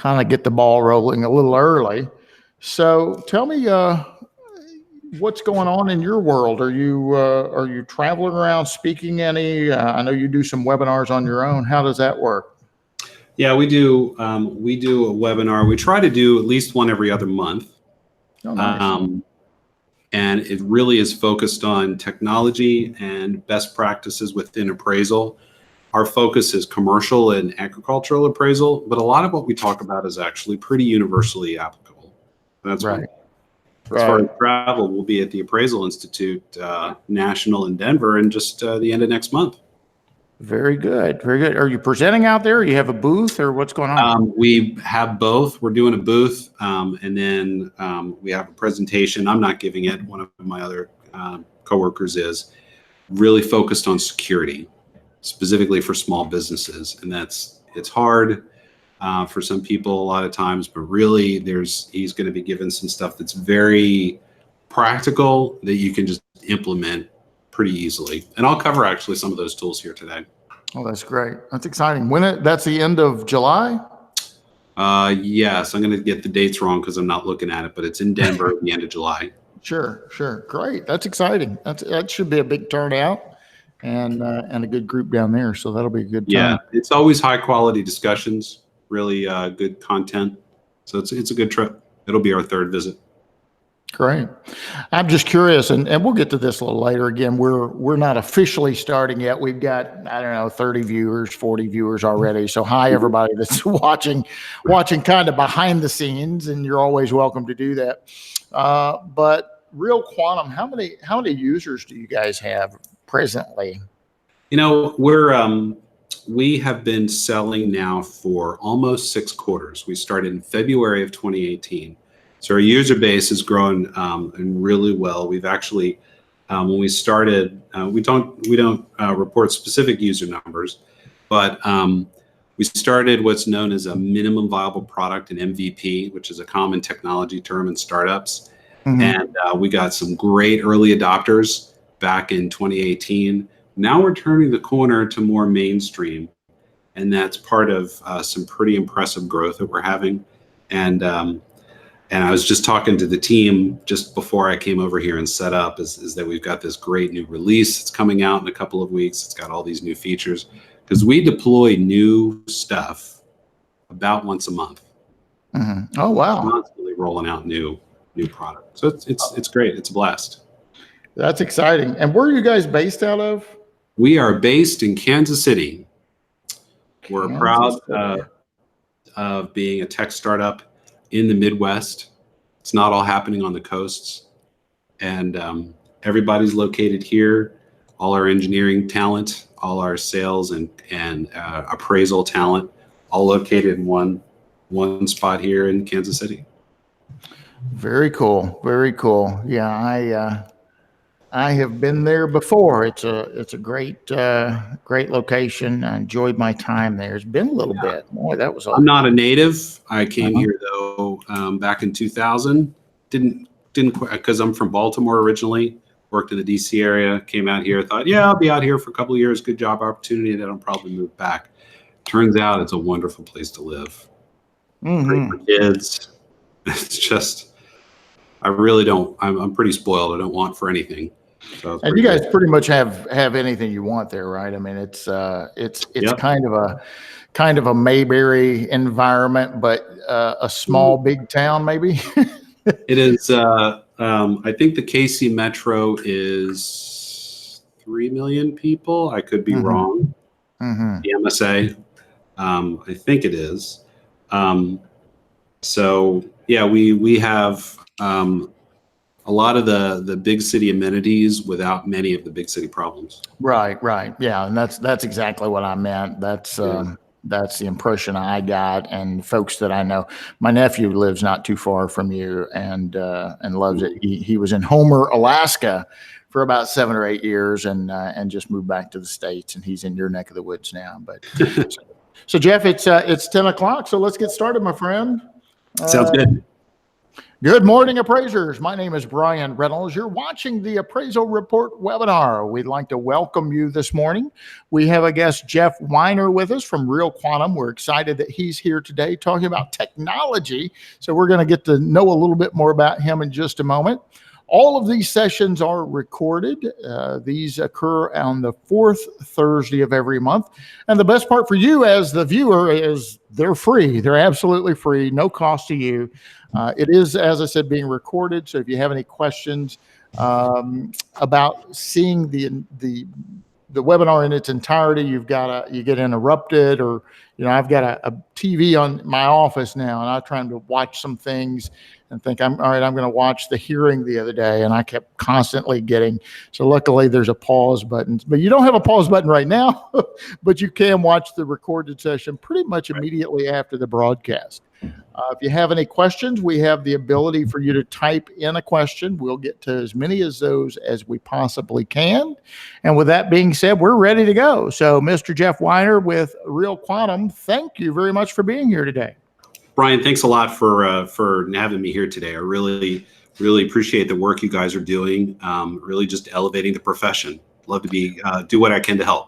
kind of get the ball rolling a little early. So tell me, what's going on in your world? Are you traveling around speaking any? I know you do some webinars on your own. How does that work? Yeah, we do. We do a webinar. We try to do at least one every other month. Oh, nice. And it really is focused on technology and best practices within appraisal. Our focus is commercial and agricultural appraisal, but a lot of what we talk about is actually pretty universally applicable. That's right. As far as travel, we'll be at the Appraisal Institute National in Denver in just the end of next month. Very good. Very good. Are you presenting out there? You have a booth, or what's going on? We have both. We're doing a booth, and then we have a presentation. I'm not giving it. One of my other coworkers is really focused on security, specifically for small businesses. And it's hard for some people a lot of times, but really he's going to be given some stuff that's very practical that you can just implement pretty easily. And I'll cover actually some of those tools here today. Oh, that's great. That's exciting. That's the end of July? Yes, I'm going to get the dates wrong because I'm not looking at it, but it's in Denver at the end of July. Sure. Great. That's exciting. That should be a big turnout and a good group down there. So that'll be a good time. Yeah, it's always high quality discussions, really good content. So it's a good trip. It'll be our third visit. Great. I'm just curious, and we'll get to this a little later. Again, we're not officially starting yet. We've got, I don't know, 30 viewers, 40 viewers already. So hi, everybody that's watching kind of behind the scenes, and you're always welcome to do that. But Real Quantum, how many users do you guys have presently? You know, we have been selling now for almost 6 quarters. We started in February of 2018. So our user base has grown really well. We've actually, when we started, we don't report specific user numbers, but we started what's known as a minimum viable product, an MVP, which is a common technology term in startups. Mm-hmm. And we got some great early adopters back in 2018. Now we're turning the corner to more mainstream, and that's part of some pretty impressive growth that we're having. And I was just talking to the team just before I came over here and set up is that we've got this great new release that's coming out in a couple of weeks. It's got all these new features because we deploy new stuff about once a month. Mm-hmm. Oh, wow. Constantly rolling out new products. So it's great. It's a blast. That's exciting. And where are you guys based out of? We are based in Kansas City. We're proud of being a tech startup in the Midwest. It's not all happening on the coasts, and everybody's located here. All our engineering talent, all our sales and appraisal talent, all located in one spot here in Kansas City. Very cool. Very cool. Yeah, I have been there before. It's a great location. I enjoyed my time there. It's been a little bit. Boy, that was. I'm not a native. I came here though back in 2000. Didn't because I'm from Baltimore originally. Worked in the DC area. Came out here. Thought, yeah, I'll be out here for a couple of years. Good job opportunity. Then I'll probably move back. Turns out it's a wonderful place to live. Mm-hmm. Great for kids. It's just, I really don't. I'm pretty spoiled. I don't want for anything. So and you guys pretty much have anything you want there, right? I mean, it's yep. kind of a Mayberry environment, but a small big town maybe. It is. I think the KC Metro is 3 million people. I could be wrong. Mm-hmm. The MSA, I think it is. So yeah, we have. A lot of the big city amenities without many of the big city problems. Right. Yeah, and that's exactly what I meant. That's the impression I got, and folks that I know. My nephew lives not too far from you, and loves it. He was in Homer, Alaska, for about 7 or 8 years, and just moved back to the States, and he's in your neck of the woods now. But so Jeff, it's 10 o'clock, so let's get started, my friend. Sounds good. Good morning, appraisers. My name is Brian Reynolds. You're watching the Appraisal Report webinar. We'd like to welcome you this morning. We have a guest, Jeff Weiner, with us from Real Quantum. We're excited that he's here today talking about technology. So we're going to get to know a little bit more about him in just a moment. All of these sessions are recorded. These occur on the fourth Thursday of every month. And the best part for you as the viewer is they're free. They're absolutely free, no cost to you. It is, as I said, being recorded. So if you have any questions about seeing the webinar in its entirety, you get interrupted, or I've got a TV on my office now, and I'm trying to watch some things and think all right, I'm going to watch the hearing the other day, and I kept constantly so luckily there's a pause button, but you don't have a pause button right now, but you can watch the recorded session pretty much immediately after the broadcast. If you have any questions, we have the ability for you to type in a question. We'll get to as many of those as we possibly can. And with that being said, we're ready to go. So Mr. Jeff Weiner with Real Quantum, thank you very much for being here today. Brian, thanks a lot for having me here today. I really appreciate the work you guys are doing. Really just elevating the profession. Love to do what I can to help.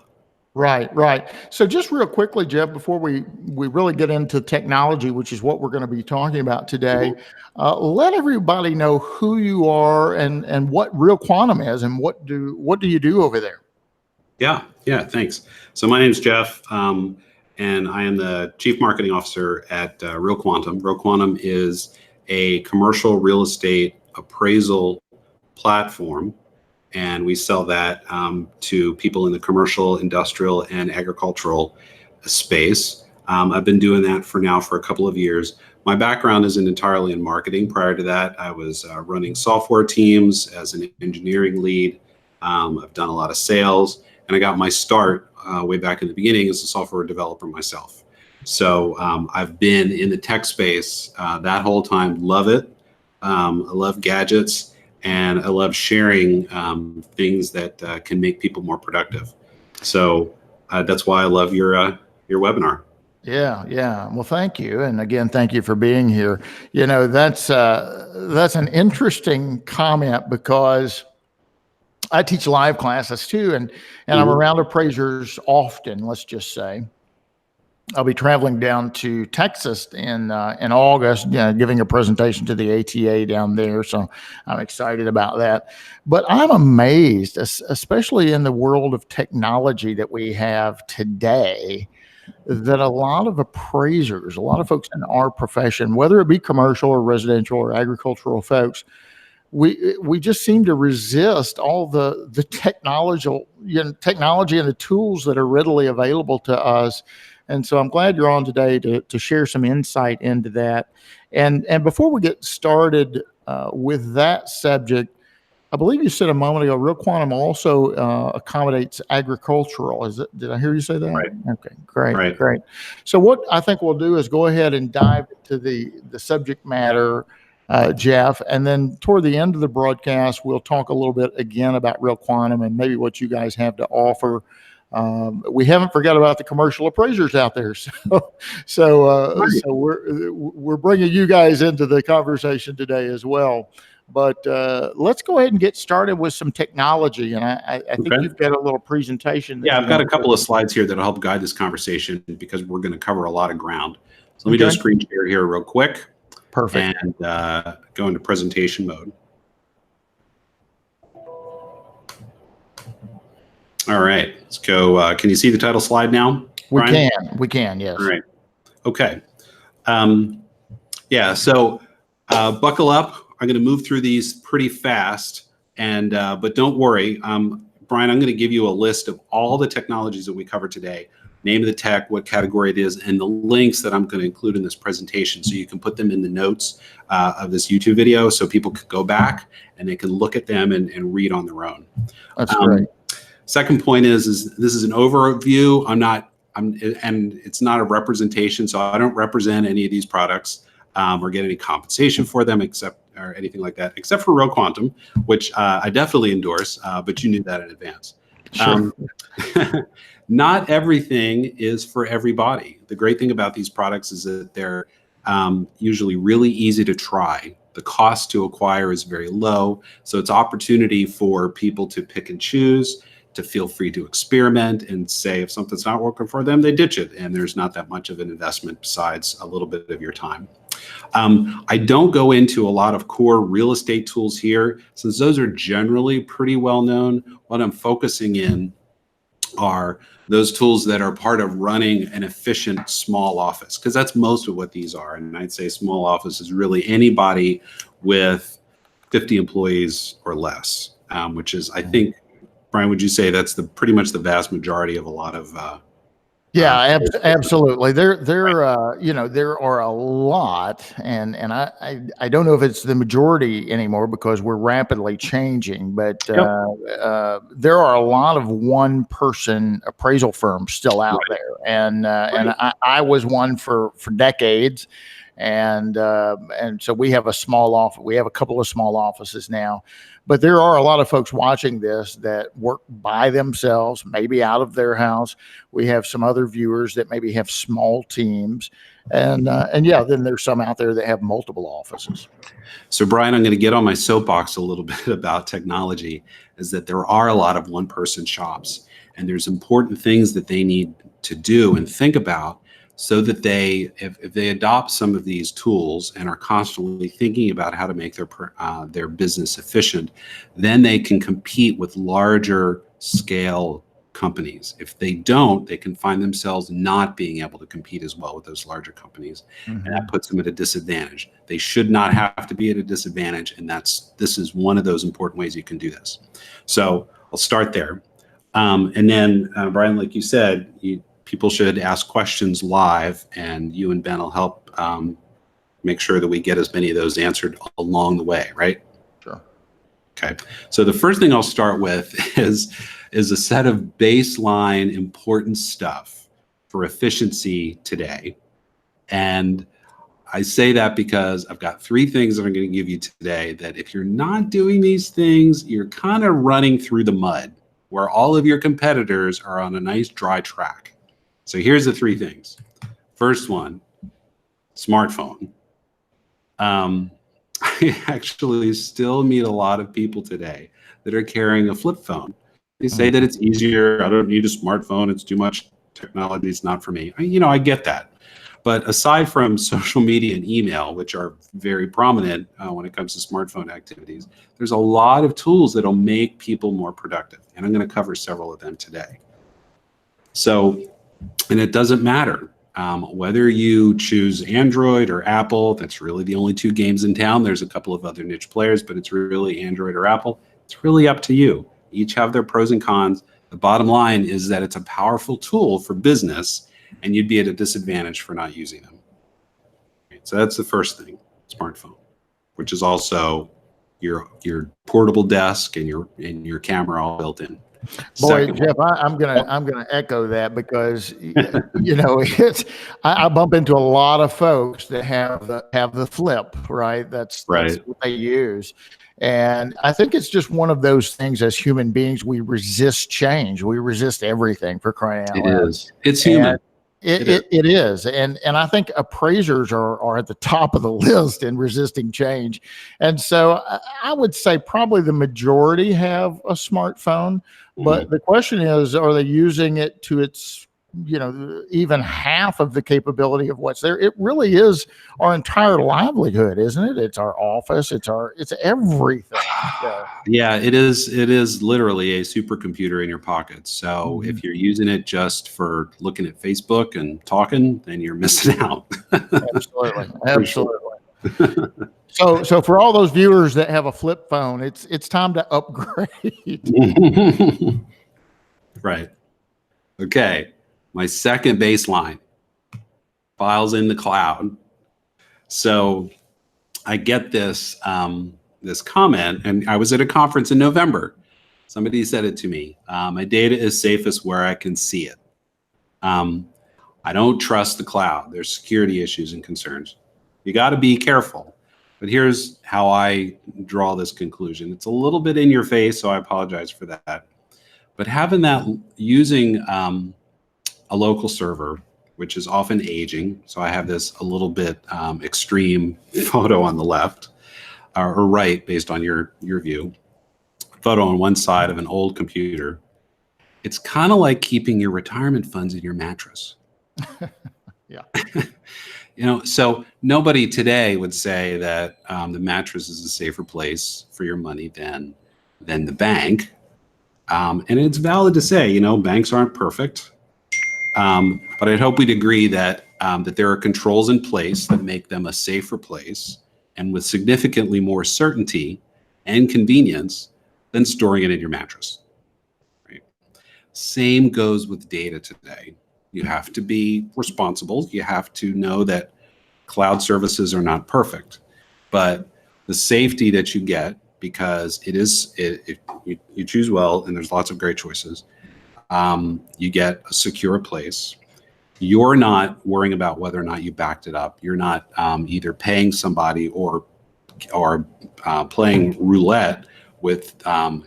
Right. So just real quickly, Jeff, before we really get into technology, which is what we're going to be talking about today, let everybody know who you are and what Real Quantum is, and what do you do over there? Yeah, thanks. So my name is Jeff, and I am the Chief Marketing Officer at Real Quantum. Real Quantum is a commercial real estate appraisal platform, and we sell that to people in the commercial, industrial, and agricultural space. I've been doing that for a couple of years. My background isn't entirely in marketing. Prior to that, I was running software teams as an engineering lead. I've done a lot of sales, and I got my start way back in the beginning as a software developer myself. So I've been in the tech space that whole time. Love it. I love gadgets, and I love sharing things that can make people more productive. So that's why I love your webinar. Yeah. Well, thank you. And again, thank you for being here. That's an interesting comment, because I teach live classes too, and I'm around appraisers often. Let's just say I'll be traveling down to Texas in August, giving a presentation to the ATA down there. So I'm excited about that. But I'm amazed, especially in the world of technology that we have today, that a lot of appraisers, a lot of folks in our profession, whether it be commercial or residential or agricultural folks, we just seem to resist all the technology and the tools that are readily available to us. And so I'm glad you're on today to share some insight into that. And before we get started with that subject, I believe you said a moment ago, Real Quantum also accommodates agricultural. Did I hear you say that? Right. Okay, great. So what I think we'll do is go ahead and dive into the subject matter, Jeff, and then toward the end of the broadcast, we'll talk a little bit again about Real Quantum and maybe what you guys have to offer. We haven't forgot about the commercial appraisers out there, so we're bringing you guys into the conversation today as well. But let's go ahead and get started with some technology, and I think you've got a little presentation. Yeah, I've got a couple of slides here that'll help guide this conversation, because we're going to cover a lot of ground. So let me do a screen share here real quick. Perfect. And go into presentation mode. All right, let's go. Can you see the title slide now, Brian? We can, yes. All right, okay. Yeah, so buckle up. I'm going to move through these pretty fast, but don't worry. Brian, I'm going to give you a list of all the technologies that we cover today. Name of the tech, what category it is, and the links that I'm going to include in this presentation, so you can put them in the notes of this YouTube video, so people can go back and they can look at them and read on their own. That's great. Second point is this is an overview. And it's not a representation, so I don't represent any of these products or get any compensation for them or anything like that, except for Real Quantum, which I definitely endorse, but you knew that in advance. Sure. Not everything is for everybody. The great thing about these products is that they're usually really easy to try. The cost to acquire is very low. So it's opportunity for people to pick and choose, to feel free to experiment and say if something's not working for them, they ditch it. And there's not that much of an investment besides a little bit of your time. I don't go into a lot of core real estate tools here, since those are generally pretty well known. What I'm focusing in are those tools that are part of running an efficient small office, because that's most of what these are. And I'd say small office is really anybody with 50 employees or less, which is, I think, Brian, would you say that's pretty much the vast majority of a lot of yeah, absolutely. There are a lot, and I don't know if it's the majority anymore because we're rapidly changing, but there are a lot of one-person appraisal firms still out there, and I was one for decades, and so we have a small office. We have a couple of small offices now. But there are a lot of folks watching this that work by themselves, maybe out of their house. We have some other viewers that maybe have small teams. And yeah, then there's some out there that have multiple offices. So Brian, I'm going to get on my soapbox a little bit about technology, is that there are a lot of one-person shops, and there's important things that they need to do and think about, so that if they adopt some of these tools and are constantly thinking about how to make their business efficient, then they can compete with larger scale companies. If they don't, they can find themselves not being able to compete as well with those larger companies, and that puts them at a disadvantage. They should not have to be at a disadvantage, and this is one of those important ways you can do this. So I'll start there, and then Brian, like you said, people should ask questions live, and you and Ben will help make sure that we get as many of those answered along the way, right? Sure. Okay. So the first thing I'll start with is a set of baseline important stuff for efficiency today. And I say that because I've got 3 things that I'm going to give you today that if you're not doing these things, you're kind of running through the mud where all of your competitors are on a nice dry track. So here's the 3 things. First one, smartphone. I actually still meet a lot of people today that are carrying a flip phone. They say that it's easier. I don't need a smartphone. It's too much technology. It's not for me. I get that. But aside from social media and email, which are very prominent when it comes to smartphone activities, there's a lot of tools that'll make people more productive. And I'm going to cover several of them today. So, and it doesn't matter whether you choose Android or Apple. That's really the only 2 games in town. There's a couple of other niche players, but it's really Android or Apple. It's really up to you. Each have their pros and cons. The bottom line is that it's a powerful tool for business, and you'd be at a disadvantage for not using them. So that's the first thing, smartphone, which is also your portable desk and your camera all built in. Boy, Jeff, I'm gonna echo that, because I bump into a lot of folks that have the flip, right? That's what they use, and I think it's just one of those things. As human beings, we resist change. We resist everything, for crying out loud. It is. It's human. It is. And I think appraisers are at the top of the list in resisting change. And so I would say probably the majority have a smartphone, but the question is, are they using it to its, even half of the capability of what's there? It really is our entire livelihood, isn't it? It's our office. It's everything. Yeah, it is. It is literally a supercomputer in your pocket. So if you're using it just for looking at Facebook and talking, then you're missing out. Absolutely. So for all those viewers that have a flip phone, it's time to upgrade. Right. Okay. My second baseline, files in the cloud. So I get this comment, and I was at a conference in November. Somebody said it to me. My data is safest where I can see it. I don't trust the cloud. There's security issues and concerns. You got to be careful. But here's how I draw this conclusion. It's a little bit in your face, so I apologize for that. But using a local server, which is often aging, so I have this a little bit extreme photo on the left, or right based on your view, photo on one side of an old computer. It's kind of like keeping your retirement funds in your mattress. Yeah. So nobody today would say that the mattress is a safer place for your money than the bank. And it's valid to say, banks aren't perfect. But I'd hope we'd agree that that there are controls in place that make them a safer place and with significantly more certainty and convenience than storing it in your mattress. Right? Same goes with data today. You have to be responsible. You have to know that cloud services are not perfect, but the safety that you get, because you choose well, and there's lots of great choices. You get a secure place. You're not worrying about whether or not you backed it up. You're not either paying somebody or playing roulette with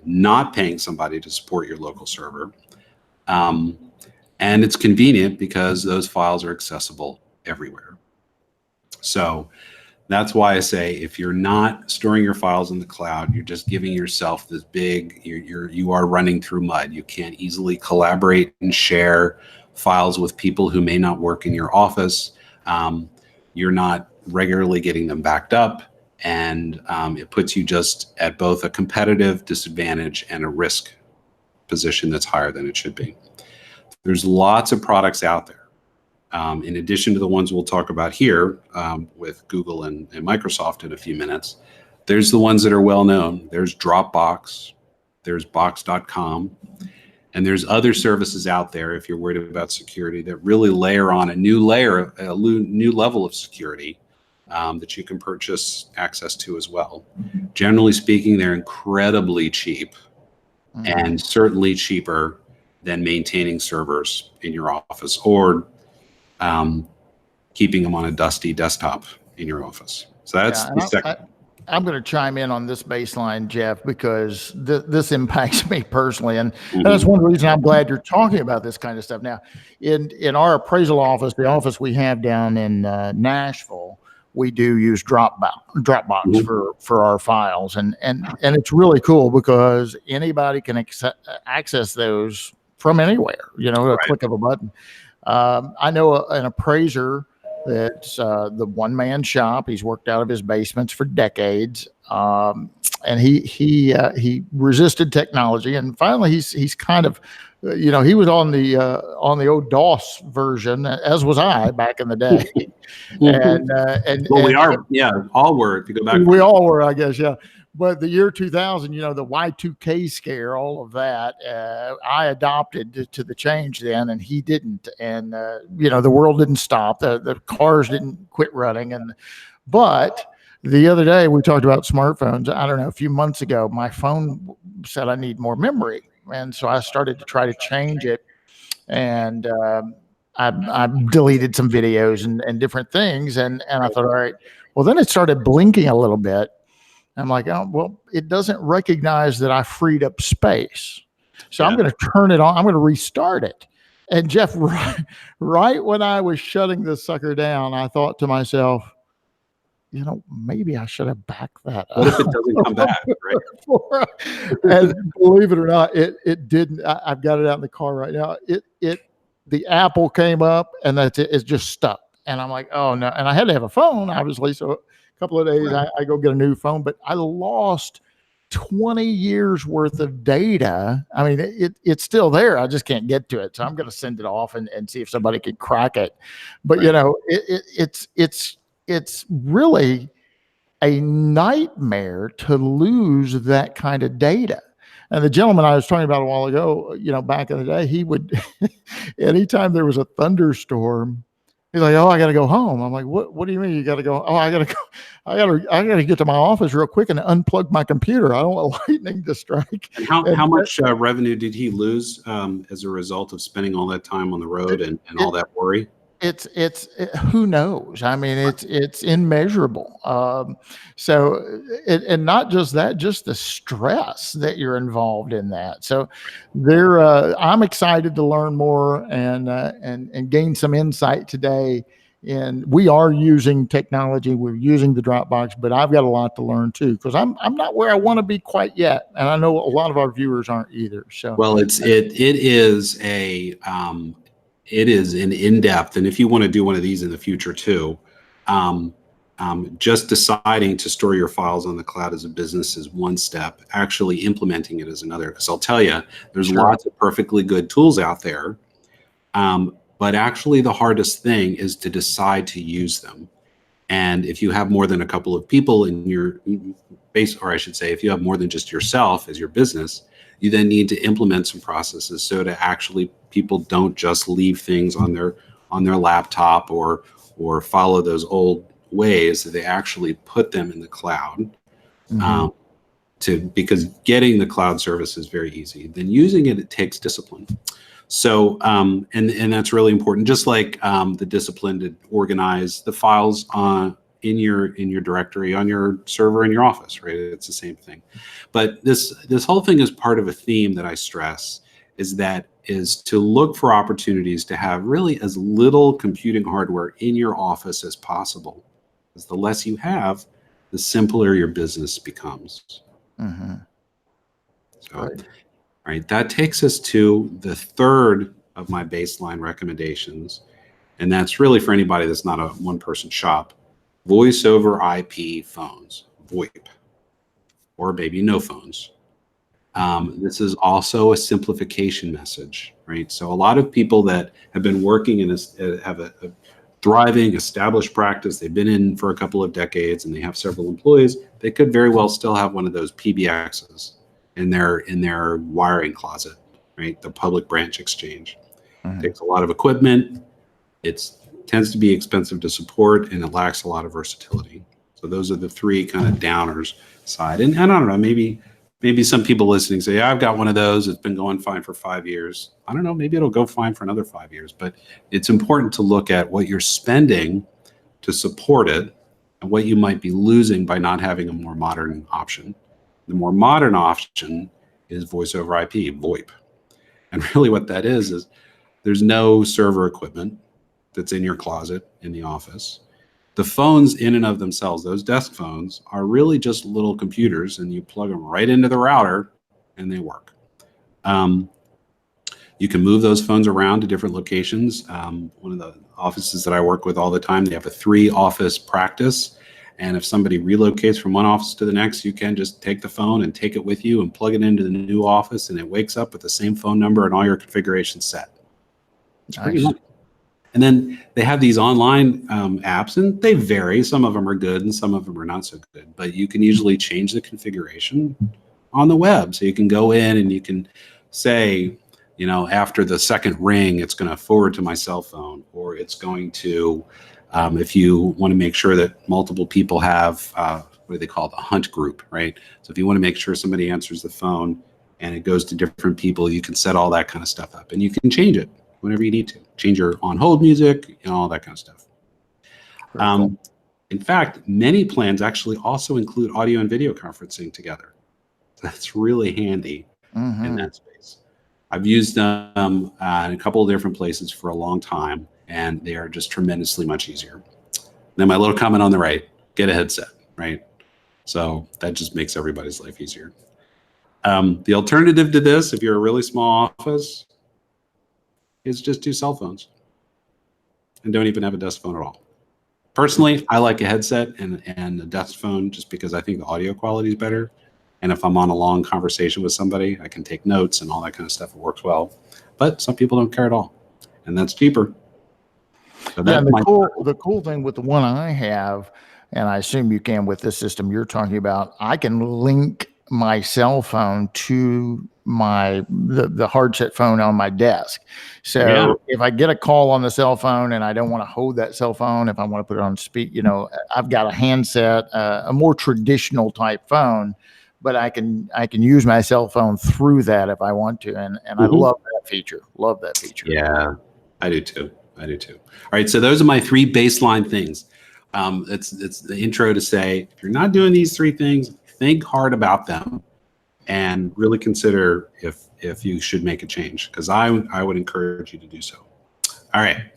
not paying somebody to support your local server. And it's convenient because those files are accessible everywhere. So that's why I say if you're not storing your files in the cloud, you're just giving yourself this big, you are running through mud. You can't easily collaborate and share files with people who may not work in your office. You're not regularly getting them backed up, and it puts you just at both a competitive disadvantage and a risk position that's higher than it should be. There's lots of products out there. In addition to the ones we'll talk about here with Google and Microsoft in a few minutes, there's the ones that are well known. There's Dropbox, there's Box.com, and there's other services out there if you're worried about security that really layer on a new level of security that you can purchase access to as well. Generally speaking, they're incredibly cheap and certainly cheaper than maintaining servers in your office or keeping them on a dusty desktop in your office. So that's the second. I'm going to chime in on this baseline, Jeff, because this impacts me personally. And that's one reason I'm glad you're talking about this kind of stuff. Now, in our appraisal office, the office we have down in Nashville, we do use Dropbox for our files. And it's really cool because anybody can access those from anywhere, a click of a button. I know an appraiser that's the one-man shop. He's worked out of his basements for decades, and he resisted technology. And finally, he's kind of, he was on the old DOS version, as was I back in the day. We are, all were. If you go back, we all were, I guess, yeah. But the year 2000, the Y2K scare, all of that, I adopted to the change then, and he didn't. And, the world didn't stop. The cars didn't quit running. But the other day we talked about smartphones. I don't know, a few months ago, my phone said I need more memory. And so I started to try to change it. And I deleted some videos and different things. And I thought, all right, well, then it started blinking a little bit. I'm like, oh, well, it doesn't recognize that I freed up space. So I'm going to turn it on. I'm going to restart it. And Jeff, right when I was shutting this sucker down, I thought to myself, maybe I should have backed that up. What if it doesn't come back, right? And believe it or not, it didn't. I've got it out in the car right now. The Apple came up and that's it. It's just stuck. And I'm like, oh no. And I had to have a phone, obviously. So couple of days, I go get a new phone, but I lost 20 years worth of data. I mean, it's still there. I just can't get to it. So I'm going to send it off and see if somebody can crack it. But it's really a nightmare to lose that kind of data. And the gentleman I was talking about a while ago, back in the day, he would, anytime there was a thunderstorm, he's like, oh, I got to go home. I'm like, what do you mean you got to go? Oh, I got to get to my office real quick and unplug my computer. I don't want lightning to strike. And how much revenue did he lose as a result of spending all that time on the road and all that worry? It's who knows? I mean, it's immeasurable. And not just that, just the stress that you're involved in that. So I'm excited to learn more and gain some insight today and we are using technology. We're using the Dropbox, but I've got a lot to learn too, because I'm not where I want to be quite yet, and I know a lot of our viewers aren't either. So, well, it is an in-depth, and if you want to do one of these in the future too, just deciding to store your files on the cloud as a business is one step. Actually implementing it is another. Because I'll tell you, there's lots of perfectly good tools out there, but actually the hardest thing is to decide to use them. And if you have more than a couple of people in your base, or I should say, if you have more than just yourself as your business, you then need to implement some processes so to actually people don't just leave things on their laptop or follow those old ways, that they actually put them in the cloud. Because getting the cloud service is very easy. Then using it takes discipline. So and that's really important. Just like the discipline to organize the files in your directory on your server in your office, right? It's the same thing. But this whole thing is part of a theme that I stress, is to look for opportunities to have really as little computing hardware in your office as possible. Because the less you have, the simpler your business becomes. So, right, that takes us to the third of my baseline recommendations, and that's really for anybody that's not a one-person shop: voice over IP phones, VoIP, or maybe no phones. This is also a simplification message, right? So a lot of people that have been working in have a thriving, established practice, they've been in for a couple of decades, and they have several employees, they could very well still have one of those PBXs in their wiring closet, right? The public branch exchange. Takes a lot of equipment. It tends to be expensive to support, and it lacks a lot of versatility. So those are the three kind of downers side. And I don't know, maybe some people listening say, yeah, I've got one of those. It's been going fine for 5 years. I don't know, maybe it'll go fine for another 5 years. But it's important to look at what you're spending to support it and what you might be losing by not having a more modern option. The more modern option is voice over IP, VoIP. And really what that is there's no server equipment that's in your closet in the office. The phones in and of themselves, those desk phones, are really just little computers, and you plug them right into the router and they work. You can move those phones around to different locations. One of the offices that I work with all the time, they have a 3-office practice. And if somebody relocates from one office to the next, you can just take the phone and take it with you and plug it into the new office, and it wakes up with the same phone number and all your configurations set. It's pretty nice. And then they have these online apps, and they vary. Some of them are good and some of them are not so good. But you can usually change the configuration on the web. So you can go in and you can say, after the second ring, it's going to forward to my cell phone, or it's going to, if you want to make sure that multiple people have, what do they call it, a hunt group, right? So if you want to make sure somebody answers the phone and it goes to different people, you can set all that kind of stuff up, and you can change it whenever you need to. Change your on-hold music, all that kind of stuff. Cool. In fact, many plans actually also include audio and video conferencing together. That's really handy in that space. I've used them in a couple of different places for a long time, and they are just tremendously much easier. Then my little comment on the right, get a headset, right? So that just makes everybody's life easier. The alternative to this, if you're a really small office, is just 2 cell phones and don't even have a desk phone at all. Personally, I like a headset and a desk phone just because I think the audio quality is better. And if I'm on a long conversation with somebody, I can take notes and all that kind of stuff. It works well. But some people don't care at all, and that's cheaper. So that's the cool thing with the one I have, and I assume you can with this system you're talking about, I can link my cell phone to the hard set phone on my desk. So if I get a call on the cell phone and I don't want to hold that cell phone, if I want to put it on speak, I've got a handset, a more traditional type phone, but I can use my cell phone through that if I want to. And I love that feature. Love that feature. Yeah, I do too. All right. So those are my 3 baseline things. It's the intro to say, if you're not doing these 3 things, think hard about them and really consider if you should make a change, because I would encourage you to do so. All right.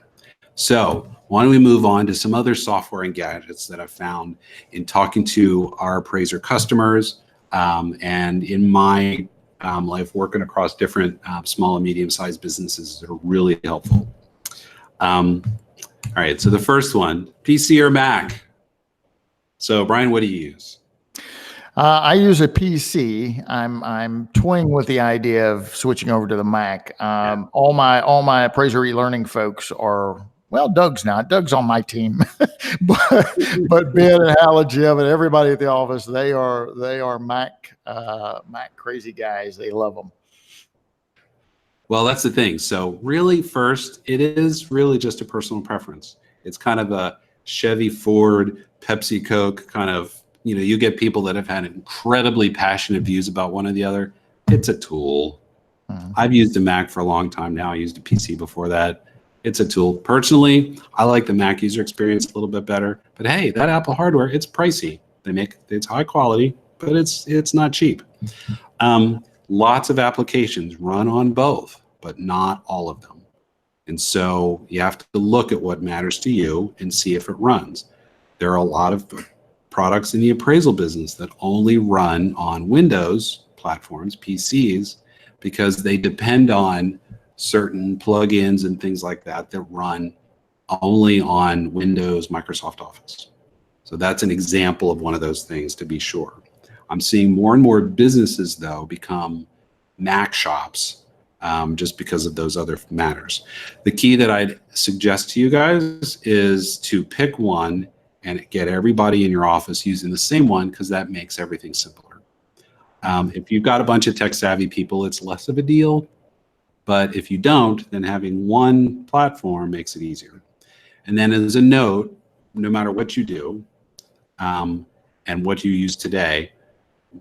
So why don't we move on to some other software and gadgets that I've found in talking to our appraiser customers and in my life working across different small and medium-sized businesses that are really helpful. All right, so the first one, PC or Mac? So Brian, what do you use? I use a PC. I'm toying with the idea of switching over to the Mac. All my appraiser eLearning folks are, well, Doug's not. Doug's on my team, but Ben and Hal and Jim and everybody at the office, they are Mac crazy guys. They love them. Well, that's the thing. So really, first, it is really just a personal preference. It's kind of a Chevy, Ford, Pepsi, Coke kind of, you know, you get people that have had incredibly passionate views about one or the other. It's a tool. I've used a Mac for a long time now. I used a PC before that. It's a tool. Personally, I like the Mac user experience a little bit better. But hey, that Apple hardware, it's pricey. It's high quality, but it's not cheap. Lots of applications run on both, but not all of them. And so you have to look at what matters to you and see if it runs. There are a lot of products in the appraisal business that only run on Windows platforms, PCs, because they depend on certain plugins and things like that that run only on Windows, Microsoft Office. So that's an example of one of those things, to be sure. I'm seeing more and more businesses, though, become Mac shops just because of those other matters. The key that I'd suggest to you guys is to pick one and get everybody in your office using the same one, because that makes everything simpler. If you've got a bunch of tech-savvy people, it's less of a deal. But if you don't, then having one platform makes it easier. And then as a note, no matter what you do and what you use today,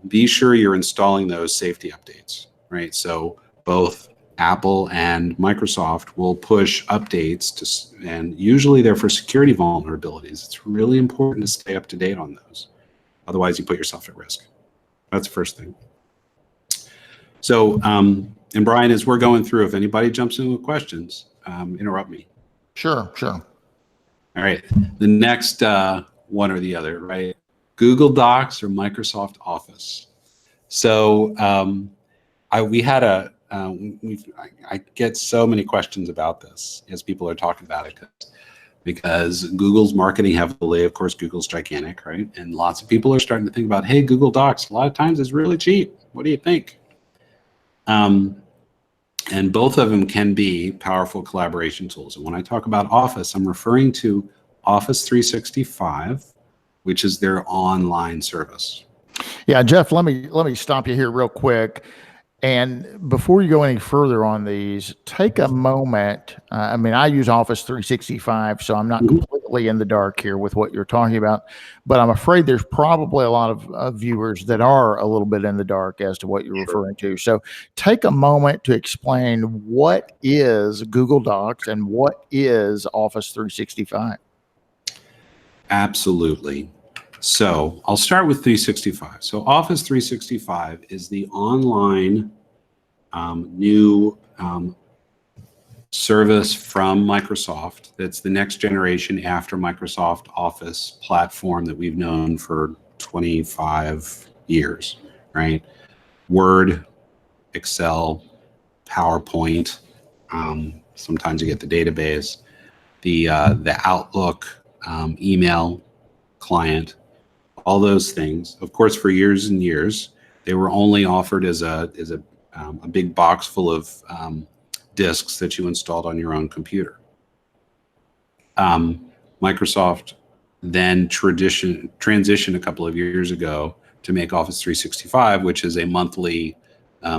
be sure you're installing those safety updates, right? So both Apple and Microsoft will push updates and usually they're for security vulnerabilities. It's really important to stay up to date on those. Otherwise, you put yourself at risk. That's the first thing. So, and Brian, as we're going through, if anybody jumps in with questions, interrupt me. Sure. All right. The next one or the other, right? Google Docs or Microsoft Office. So I get so many questions about this as people are talking about it because Google's marketing heavily. Of course, Google's gigantic, right? And lots of people are starting to think about, hey, Google Docs, a lot of times it's really cheap. What do you think? And both of them can be powerful collaboration tools. And when I talk about Office, I'm referring to Office 365, which is their online service. Yeah, Jeff, let me stop you here real quick. And before you go any further on these, take a moment. I mean, I use Office 365, so I'm not completely in the dark here with what you're talking about, but I'm afraid there's probably a lot of viewers that are a little bit in the dark as to what you're referring to. So take a moment to explain what is Google Docs and what is Office 365. Absolutely. So I'll start with 365. So Office 365 is the online new service from Microsoft. That's the next generation after Microsoft Office platform that we've known for 25 years, right? Word, Excel, PowerPoint. Sometimes you get the database, the Outlook email client. All those things. Of course, for years and years, they were only offered as a big box full of disks that you installed on your own computer. Microsoft then transitioned a couple of years ago to make Office 365, which is a monthly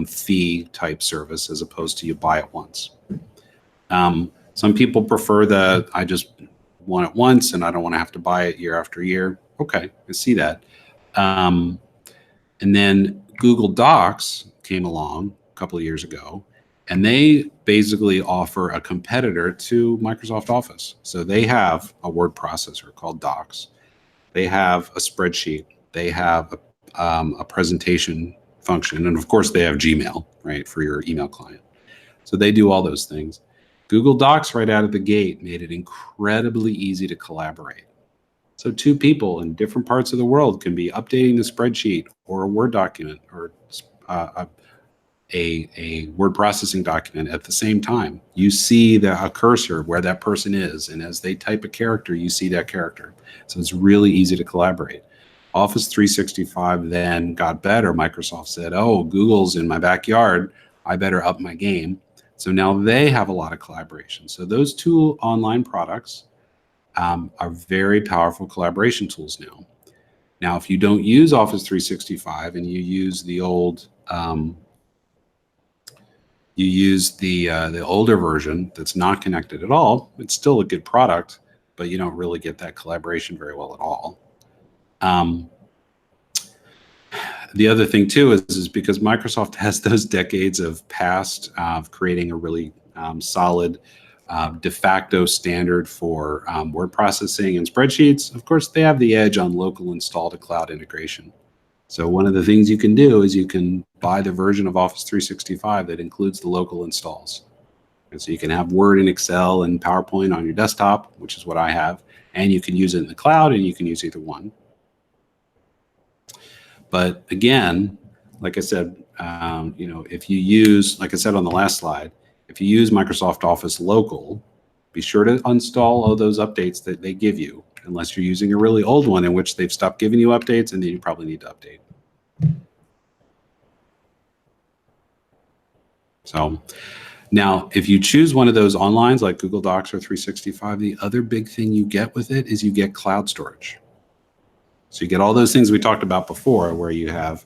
fee type service as opposed to you buy it once. Some people prefer I just want it once and I don't want to have to buy it year after year. Okay, I see that. And then Google Docs came along a couple of years ago, and they basically offer a competitor to Microsoft Office. So they have a word processor called Docs. They have a spreadsheet. They have a presentation function. And of course, they have Gmail, right, for your email client. So they do all those things. Google Docs right out of the gate made it incredibly easy to collaborate. So two people in different parts of the world can be updating the spreadsheet or a Word document or a word processing document at the same time. You see a cursor where that person is, and as they type a character, you see that character. So it's really easy to collaborate. Office 365 then got better. Microsoft said, oh, Google's in my backyard. I better up my game. So now they have a lot of collaboration. So those two online products are very powerful collaboration tools now. Now, if you don't use Office 365 and you use the old, the older version that's not connected at all, it's still a good product, but you don't really get that collaboration very well at all. The other thing too is because Microsoft has those decades of past of creating a really solid de facto standard for word processing and spreadsheets. Of course, they have the edge on local install to cloud integration. So one of the things you can do is you can buy the version of Office 365 that includes the local installs. And so you can have Word and Excel and PowerPoint on your desktop, which is what I have, and you can use it in the cloud, and you can use either one. But again, like I said, if you use, like I said on the last slide, if you use Microsoft Office Local, be sure to install all those updates that they give you, unless you're using a really old one in which they've stopped giving you updates, and then you probably need to update. So now, if you choose one of those onlines like Google Docs or 365, the other big thing you get with it is you get cloud storage. So you get all those things we talked about before, where you have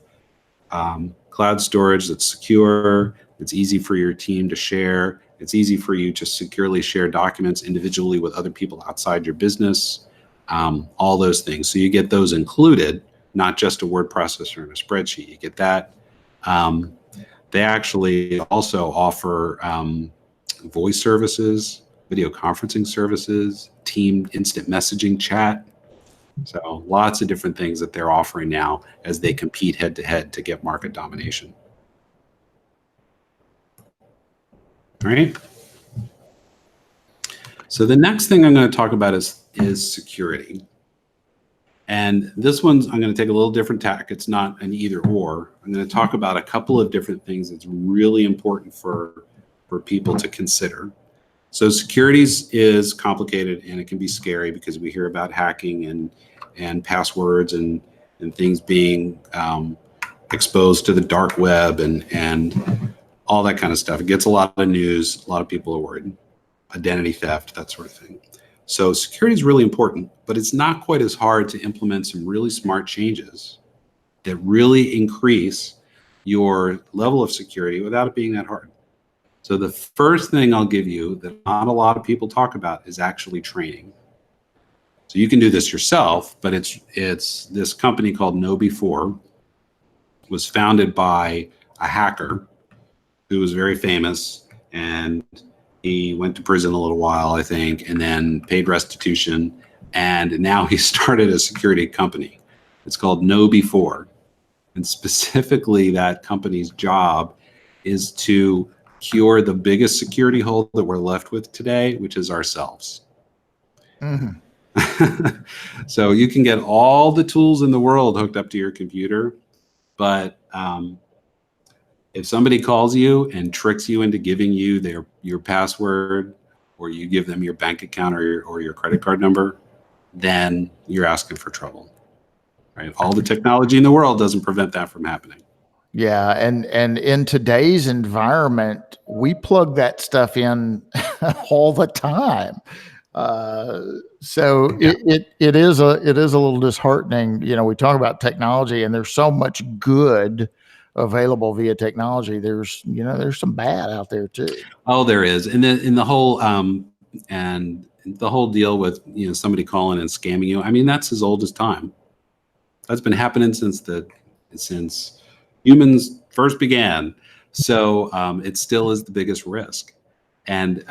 cloud storage that's secure, it's easy for your team to share, it's easy for you to securely share documents individually with other people outside your business, all those things. So you get those included, not just a word processor and a spreadsheet. You get that. They actually also offer voice services, video conferencing services, team instant messaging chat. So lots of different things that they're offering now as they compete head to head to get market domination. All right. So the next thing I'm going to talk about is security. And this one's, I'm going to take a little different tack. It's not an either or. I'm going to talk about a couple of different things that's really important for people to consider. So security is complicated, and it can be scary because we hear about hacking and passwords and things being exposed to the dark web and all that kind of stuff. It gets a lot of news. A lot of people are worried. Identity theft, that sort of thing. So security is really important, but it's not quite as hard to implement some really smart changes that really increase your level of security without it being that hard. So the first thing I'll give you that not a lot of people talk about is actually training. So you can do this yourself, but it's this company called KnowBe4. It was founded by a hacker who was very famous, and he went to prison a little while, I think, and then paid restitution. And now he started a security company. It's called KnowBe4. And specifically, that company's job is to cure the biggest security hole that we're left with today, which is ourselves. Mm-hmm. So you can get all the tools in the world hooked up to your computer, but if somebody calls you and tricks you into giving you your password, or you give them your bank account or your credit card number, then you're asking for trouble, right? All the technology in the world doesn't prevent that from happening. Yeah, and in today's environment, we plug that stuff in all the time. So yeah. it is a little disheartening. You know, we talk about technology, and there's so much good available via technology. There's some bad out there too. Oh, there is. And then in the whole deal with, somebody calling and scamming you. I mean, that's as old as time. That's been happening since humans first began. So it still is the biggest risk. And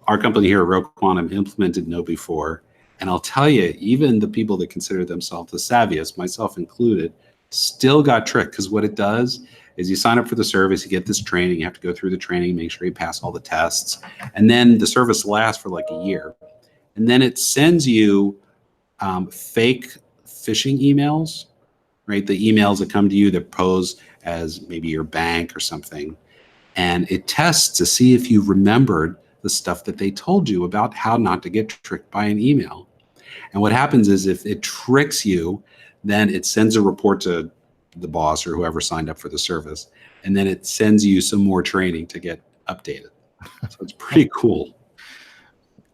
our company here at realquantum implemented KnowBe4. And I'll tell you, even the people that consider themselves the savviest, myself included, still got tricked, because what it does is you sign up for the service, you get this training, you have to go through the training, make sure you pass all the tests, and then the service lasts for like a year. And then it sends you fake phishing emails, right? The emails that come to you that pose as maybe your bank or something. And it tests to see if you remembered the stuff that they told you about how not to get tricked by an email. And what happens is if it tricks you, then it sends a report to the boss or whoever signed up for the service. And then it sends you some more training to get updated. So it's pretty cool.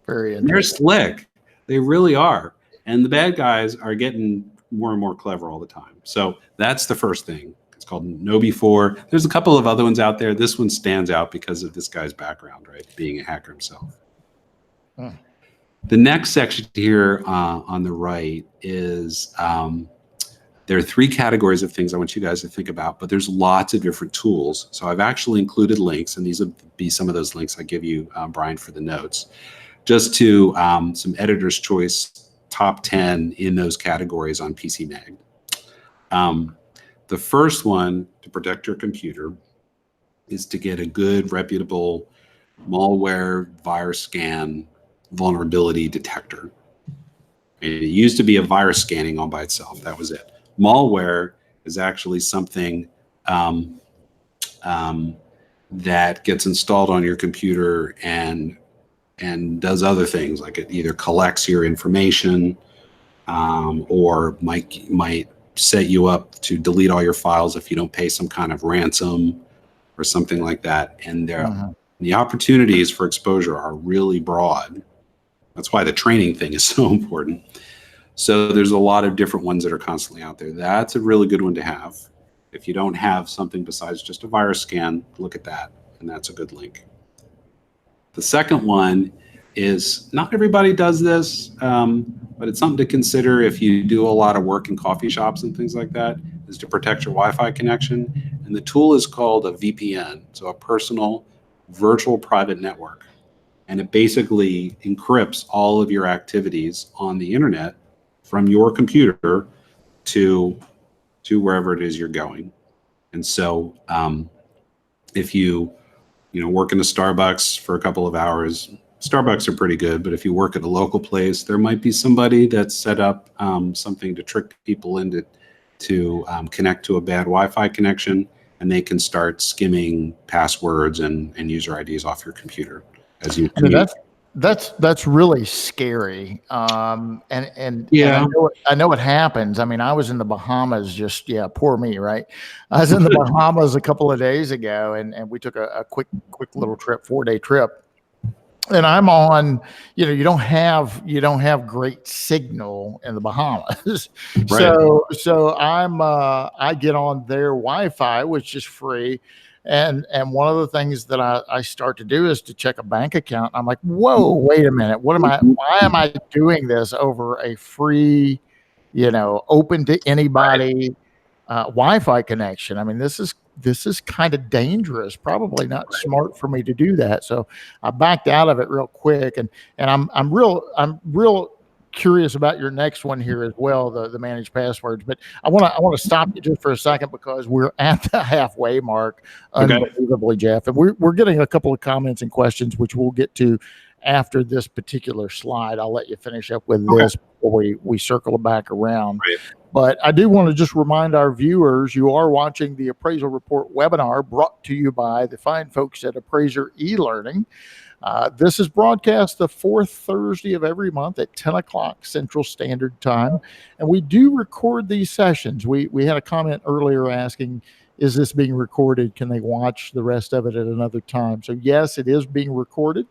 Very And they're interesting. slick. They really are. And the bad guys are getting more and more clever all the time. So that's the first thing. It's called Know Before. There's a couple of other ones out there. This one stands out because of this guy's background, right? Being a hacker himself. The next section here on the right is there are 3 categories of things I want you guys to think about, but there's lots of different tools. So I've actually included links, and these will be some of those links I give you, Brian, for the notes, just to some editor's choice top 10 in those categories on PC Mag. The first one to protect your computer is to get a good, reputable malware virus scan vulnerability detector. And it used to be a virus scanning all by itself. That was it. Malware is actually something that gets installed on your computer and does other things, like it either collects your information or might set you up to delete all your files if you don't pay some kind of ransom or something like that. And the opportunities for exposure are really broad. That's why the training thing is so important. So there's a lot of different ones that are constantly out there. That's a really good one to have. If you don't have something besides just a virus scan, look at that, and that's a good link. The second one is, not everybody does this, but it's something to consider if you do a lot of work in coffee shops and things like that, is to protect your Wi-Fi connection. And the tool is called a VPN, so a personal virtual private network. And it basically encrypts all of your activities on the internet from your computer to wherever it is you're going. And so if you work in a Starbucks for a couple of hours, Starbucks are pretty good, but if you work at a local place, there might be somebody that's set up something to trick people into connect to a bad Wi-Fi connection, and they can start skimming passwords and user IDs off your computer as you commute. That's really scary. And Yeah. I know it happens. I mean, I was in the Bahamas poor me, right? I was in the Bahamas a couple of days ago, and we took a quick little trip, 4-day trip. And I'm on, you don't have great signal in the Bahamas. Right. So I get on their Wi-Fi, which is free. And one of the things that I start to do is to check a bank account. I'm like, whoa, wait a minute. Why am I doing this over a free, open to anybody Wi-Fi connection? I mean, this is kind of dangerous, probably not smart for me to do that. So I backed out of it real quick, and I'm real curious about your next one here as well, the managed passwords. But I want to stop you just for a second, because we're at the halfway mark, unbelievably, Jeff, and we're getting a couple of comments and questions, which we'll get to after this particular slide. I'll let you finish up with this before we circle back around. Right. But I do want to just remind our viewers, you are watching the Appraisal Report webinar brought to you by the fine folks at Appraiser eLearning. This is broadcast the 4th Thursday of every month at 10 o'clock Central Standard Time. And we do record these sessions. We had a comment earlier asking, is this being recorded? Can they watch the rest of it at another time? So yes, it is being recorded.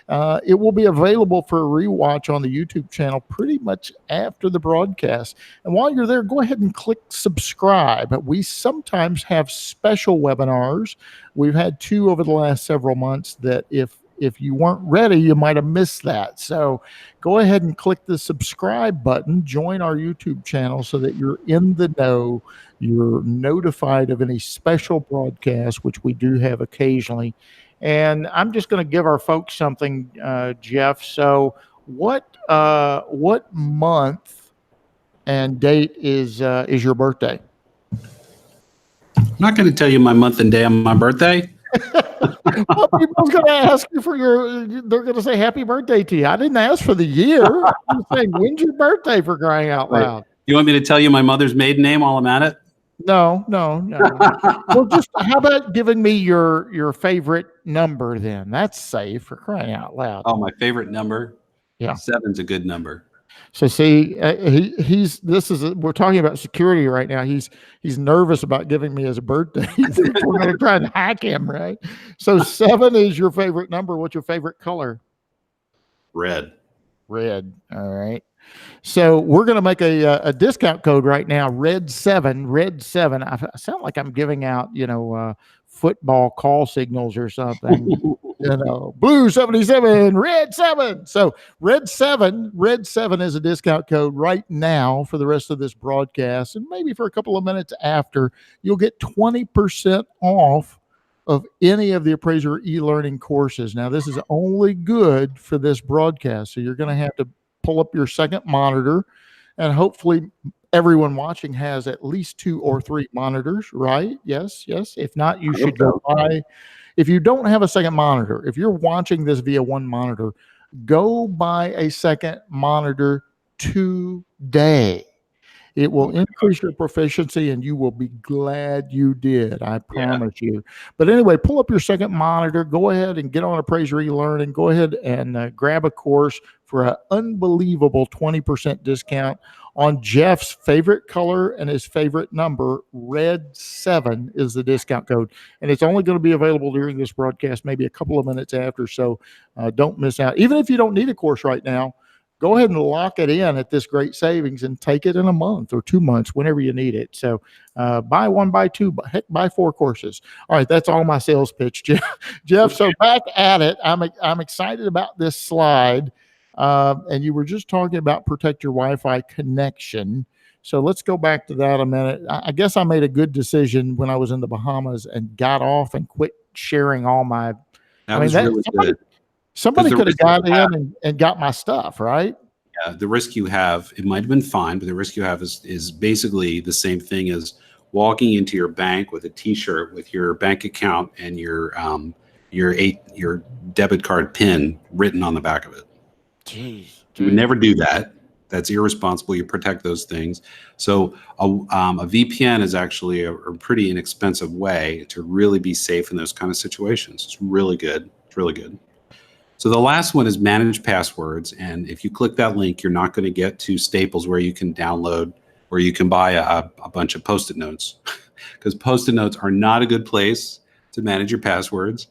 It will be available for a rewatch on the YouTube channel pretty much after the broadcast. And while you're there, go ahead and click subscribe. We sometimes have special webinars. We've had 2 over the last several months that if you weren't ready, you might have missed that. So go ahead and click the subscribe button, join our YouTube channel so that you're in the know. You're notified of any special broadcasts, which we do have occasionally. And I'm just going to give our folks something, Jeff. So what month and date is your birthday? not going to tell you my month and day on my birthday. Well, people's going to ask you they're going to say happy birthday to you. I didn't ask for the year. I'm saying, when's your birthday, for crying out Right. loud? You want me to tell you my mother's maiden name while I'm at it? No. Well, just how about giving me your favorite number then? That's safe, for crying out loud. Oh, my favorite number? Yeah. 7's a good number. So see, we're talking about security right now. He's nervous about giving me his birthday. We're going to try and hack him, right? So 7 is your favorite number. What's your favorite color? Red. Red. All right. So we're going to make a discount code right now. Red 7. I sound like I'm giving out, football call signals or something. Blue 77, red 7. So red 7 is a discount code right now for the rest of this broadcast, and maybe for a couple of minutes after. You'll get 20% off of any of the Appraiser e-learning courses. Now, this is only good for this broadcast, so you're going to have to pull up your second monitor, and hopefully everyone watching has at least 2 or 3 monitors, right? Yes. If not, you should go buy. If you don't have a second monitor, if you're watching this via one monitor, go buy a second monitor today. It will increase your proficiency, and you will be glad you did. I promise you. But anyway, pull up your second monitor. Go ahead and get on Appraiser eLearning. Go ahead and grab a course for an unbelievable 20% discount on Jeff's favorite color and his favorite number. Red 7 is the discount code, and it's only going to be available during this broadcast, maybe a couple of minutes after. So don't miss out. Even if you don't need a course right now, go ahead and lock it in at this great savings and take it in a month or 2 months, whenever you need it. So buy 1, buy 2, heck, buy 4 courses. All right, that's all my sales pitch, Jeff. So back at it. I'm excited about this slide. And you were just talking about protect your Wi-Fi connection. So let's go back to that a minute. I guess I made a good decision when I was in the Bahamas and got off and quit sharing all my. Really good. Somebody could have got in and got my stuff, right? Yeah, the risk you have, it might have been fine, but the risk you have is basically the same thing as walking into your bank with a T-shirt with your bank account and your debit card PIN written on the back of it. Jeez. You would never do that. That's irresponsible. You protect those things. So a VPN is actually a pretty inexpensive way to really be safe in those kind of situations. It's really good. It's really good. So the last one is manage passwords. And if you click that link, you're not going to get to Staples where you can download, where you can buy a bunch of Post-it notes, because Post-it notes are not a good place to manage your passwords.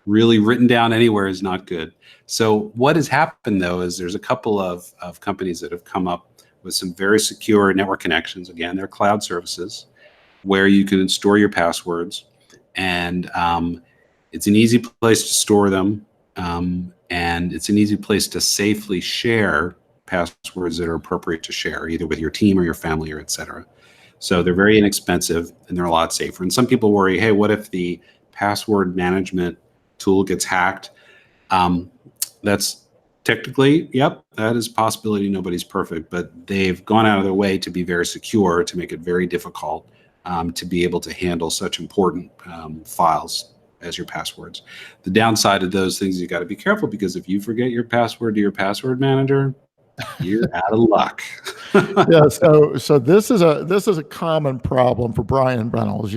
Really written down anywhere is not good. So what has happened, though, is there's a couple of companies that have come up with some very secure network connections. Again, they're cloud services where you can store your passwords, and it's an easy place to store them. And it's an easy place to safely share passwords that are appropriate to share, either with your team or your family or et cetera. So they're very inexpensive and they're a lot safer. And some people worry, hey, what if the password management tool gets hacked? That's technically, yep, that is a possibility. Nobody's perfect, but they've gone out of their way to be very secure, to make it very difficult to be able to handle such important files as your passwords. The downside of those things, you got to be careful, because if you forget your password to your password manager, you're out of luck. Yeah. So this is a common problem for Brian Reynolds.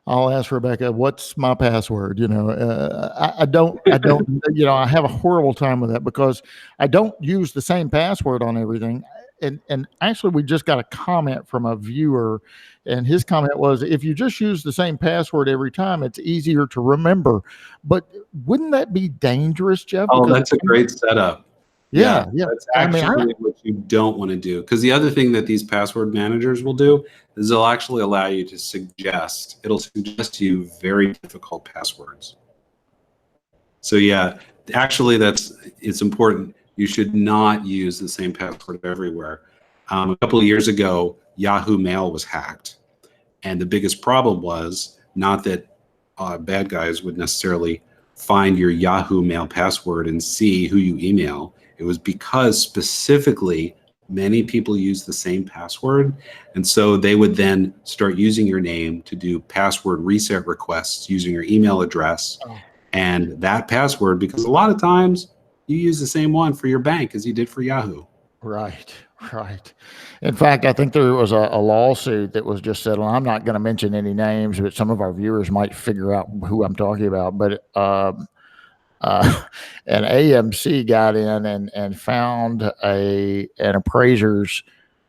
I'll ask Rebecca, what's my password? I don't, I have a horrible time with that because I don't use the same password on everything. And actually, we just got a comment from a viewer, and his comment was, if you just use the same password every time, it's easier to remember. But wouldn't that be dangerous, Jeff? Oh, that's a great setup. Yeah. That's actually what you don't want to do. Because the other thing that these password managers will do is they'll actually allow you to it'll suggest to you very difficult passwords. So yeah, actually it's important. You should not use the same password everywhere. A couple of years ago, Yahoo Mail was hacked. And the biggest problem was not that bad guys would necessarily find your Yahoo Mail password and see who you email. It was because specifically many people use the same password. And so they would then start using your name to do password reset requests using your email address. Oh. And that password, because a lot of times you use the same one for your bank as you did for Yahoo. Right, right. In fact, I think there was a lawsuit that was just settled. I'm not going to mention any names, but some of our viewers might figure out who I'm talking about. But an AMC got in and found an appraiser's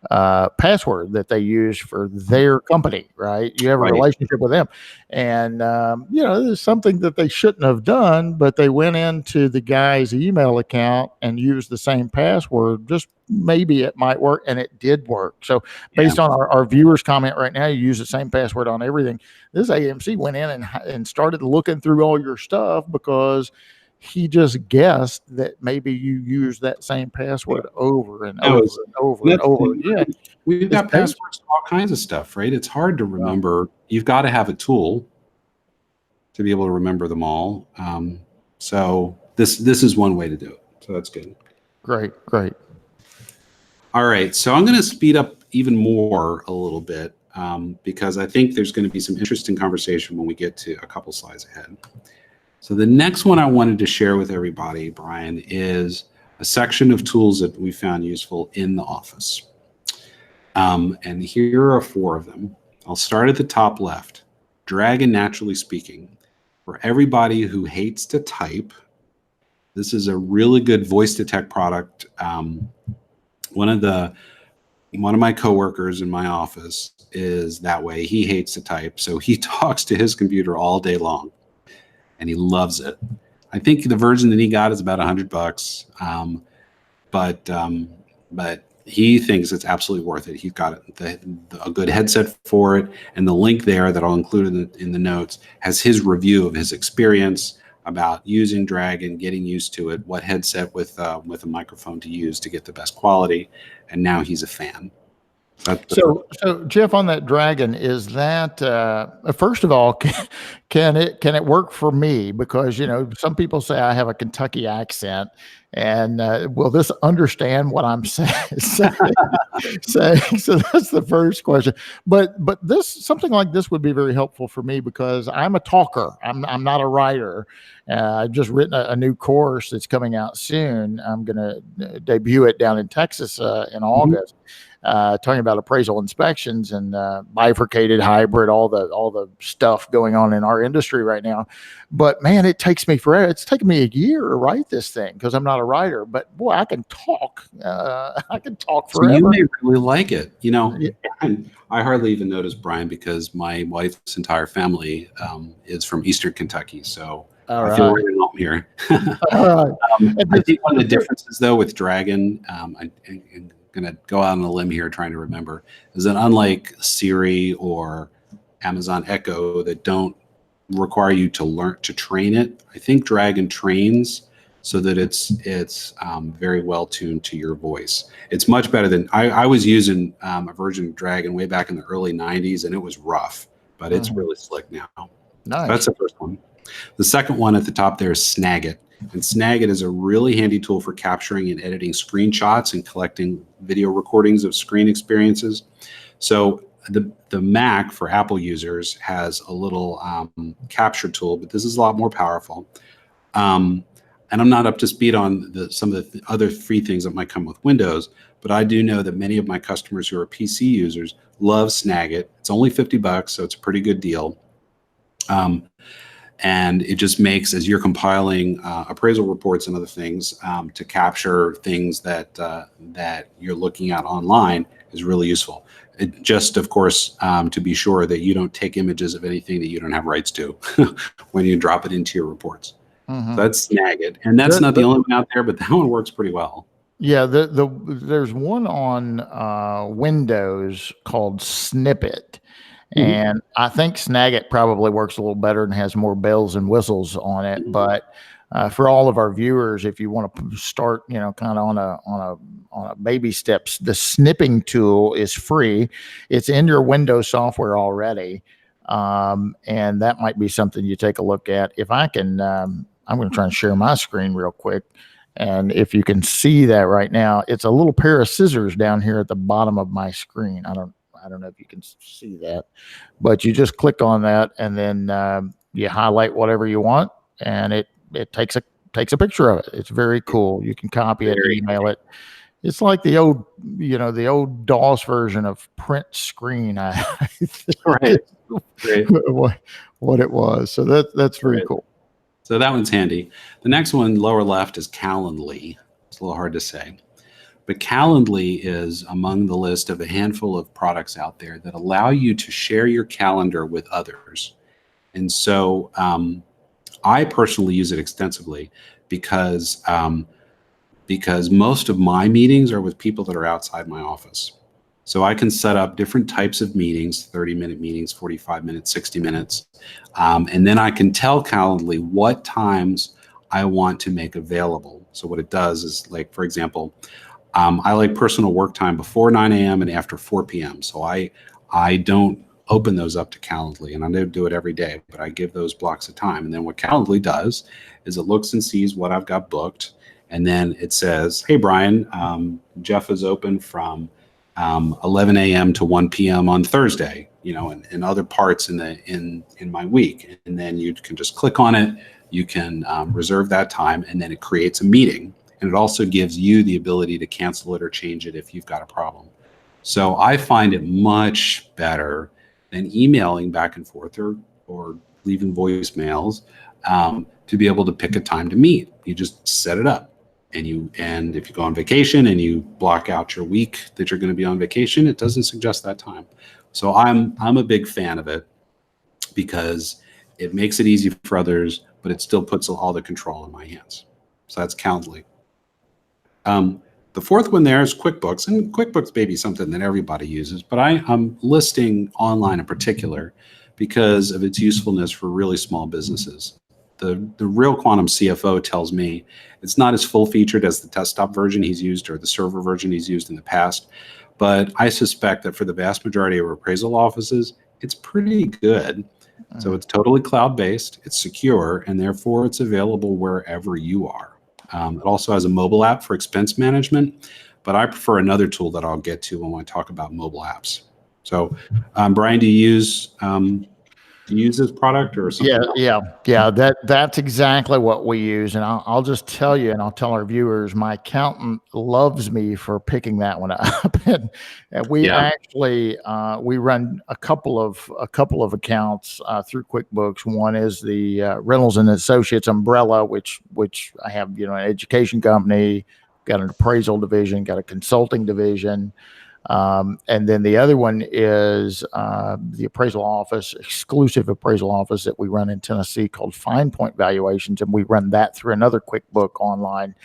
password that they use for their company, right? You have a Right. relationship with them. And, there's something that they shouldn't have done, but they went into the guy's email account and used the same password. Just maybe it might work. And it did work. So based on our viewers' comment right now, you use the same password on everything. This AMC went in and started looking through all your stuff because he just guessed that maybe you use that same password over and over and over and over again. We've got passwords to all kinds of stuff, right? It's hard to remember. You've got to have a tool to be able to remember them all. So this is one way to do it. So that's good. Great. All right. So I'm going to speed up even more a little bit because I think there's going to be some interesting conversation when we get to a couple slides ahead. So the next one I wanted to share with everybody, Brian, is a section of tools that we found useful in the office. And here are 4 of them. I'll start at the top left. Dragon Naturally Speaking. For everybody who hates to type, this is a really good voice to tech product. One of my coworkers in my office is that way. He hates to type, so he talks to his computer all day long. And he loves it. I think the version that he got is about $100, but he thinks it's absolutely worth it. He's got a good headset for it, and the link there that I'll include in the notes has his review of his experience about using Dragon, getting used to it, what headset with a microphone to use to get the best quality, and now he's a fan. So Jeff, on that Dragon, is that first of all, can it work for me? Because some people say I have a Kentucky accent, and will this understand what I'm saying? So that's the first question. But something like this would be very helpful for me because I'm a talker. I'm not a writer. I've just written a new course that's coming out soon. I'm going to debut it down in Texas in August. Talking about appraisal inspections and bifurcated hybrid, all the stuff going on in our industry right now. But man, it takes me forever. It's taken me a year to write this thing because I'm not a writer. But boy, I can talk. I can talk forever. So you may really like it. I hardly even notice, Brian, because my wife's entire family is from Eastern Kentucky. So I feel right at home here. I think one of the differences, though, with Dragon, I'm going to go out on a limb here trying to remember, is that unlike Siri or Amazon Echo that don't require you to learn to train it, I think Dragon trains so that it's very well tuned to your voice. It's much better than I was using a version of Dragon way back in the early 90s, and it was rough, but it's really slick now. Nice. That's the first one. The second one at the top there is SnagIt. And SnagIt is a really handy tool for capturing and editing screenshots and collecting video recordings of screen experiences. So the Mac for Apple users has a little capture tool, but this is a lot more powerful. And I'm not up to speed on some of the other free things that might come with Windows, but I do know that many of my customers who are PC users love SnagIt. It's only $50, so it's a pretty good deal. And it just makes, as you're compiling appraisal reports and other things to capture things that you're looking at online, is really useful. It just, of course, to be sure that you don't take images of anything that you don't have rights to when you drop it into your reports. So that's SnagIt. And that's not the only one out there, but that one works pretty well. Yeah, there's one on Windows called Snippet. And I think SnagIt probably works a little better and has more bells and whistles on it. But for all of our viewers, if you want to start, kind of on a baby steps, the snipping tool is free. It's in your Windows software already, and that might be something you take a look at. If I can, I'm going to try and share my screen real quick. And if you can see that right now, it's a little pair of scissors down here at the bottom of my screen. I don't know if you can see that, but you just click on that, and then you highlight whatever you want, and it takes a picture of it. It's very cool. You can copy it, email it. It's like the old, the old DOS version of print screen. Right. Great. What it was. So that's very cool. So that one's handy. The next one, lower left, is Calendly. It's a little hard to say. But Calendly is among the list of a handful of products out there that allow you to share your calendar with others. And so I personally use it extensively because most of my meetings are with people that are outside my office. So I can set up different types of meetings, 30-minute meetings, 45 minutes, 60 minutes. And then I can tell Calendly what times I want to make available. So what it does is, like, for example, I like personal work time before 9 a.m. and after 4 p.m. So I don't open those up to Calendly, and I don't do it every day, but I give those blocks of time. And then what Calendly does is it looks and sees what I've got booked. And then it says, hey, Brian, Jeff is open from 11 a.m. to 1 p.m. on Thursday, and other parts in my week. And then you can just click on it. You can reserve that time, and then it creates a meeting. And it also gives you the ability to cancel it or change it if you've got a problem. So I find it much better than emailing back and forth or leaving voicemails to be able to pick a time to meet. You just set it up. And if you go on vacation and you block out your week that you're going to be on vacation, it doesn't suggest that time. So I'm a big fan of it because it makes it easy for others, but it still puts all the control in my hands. So that's Calendly. The fourth one there is QuickBooks, and QuickBooks may be something that everybody uses, but I'm listing online in particular because of its usefulness for really small businesses. The real quantum CFO tells me it's not as full featured as the desktop version he's used or the server version he's used in the past, but I suspect that for the vast majority of appraisal offices, it's pretty good. So it's totally cloud-based, it's secure, and therefore it's available wherever you are. It also has a mobile app for expense management, but I prefer another tool that I'll get to when I talk about mobile apps. So, Brian, do you use this product or something else? Yeah. That's exactly what we use. And I'll just tell you, and I'll tell our viewers, my accountant loves me for picking that one up. and we actually, we run a couple of accounts through QuickBooks. One is the Reynolds and Associates umbrella, which I have, an education company, got an appraisal division, got a consulting division. And then the other one is the appraisal office, exclusive appraisal office that we run in Tennessee called Fine Point Valuations, and we run that through another QuickBook online,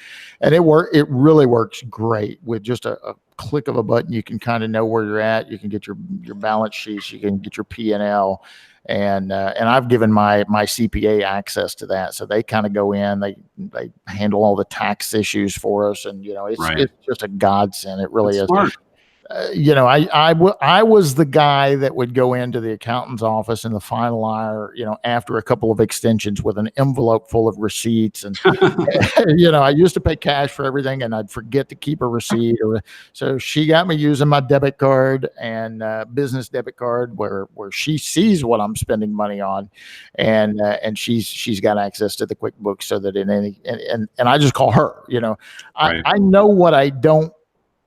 and it really works great. With just a click of a button, you can kind of know where you're at. You can get your balance sheets, you can get your P&L, and I've given my CPA access to that, so they kind of go in, they handle all the tax issues for us, and it's just a godsend. It really is. Smart. I was the guy that would go into the accountant's office in the final hour, after a couple of extensions with an envelope full of receipts. And, I used to pay cash for everything and I'd forget to keep a receipt. So she got me using my debit card and business debit card where she sees what I'm spending money on. And she's got access to the QuickBooks so that and I just call her, I know what I don't.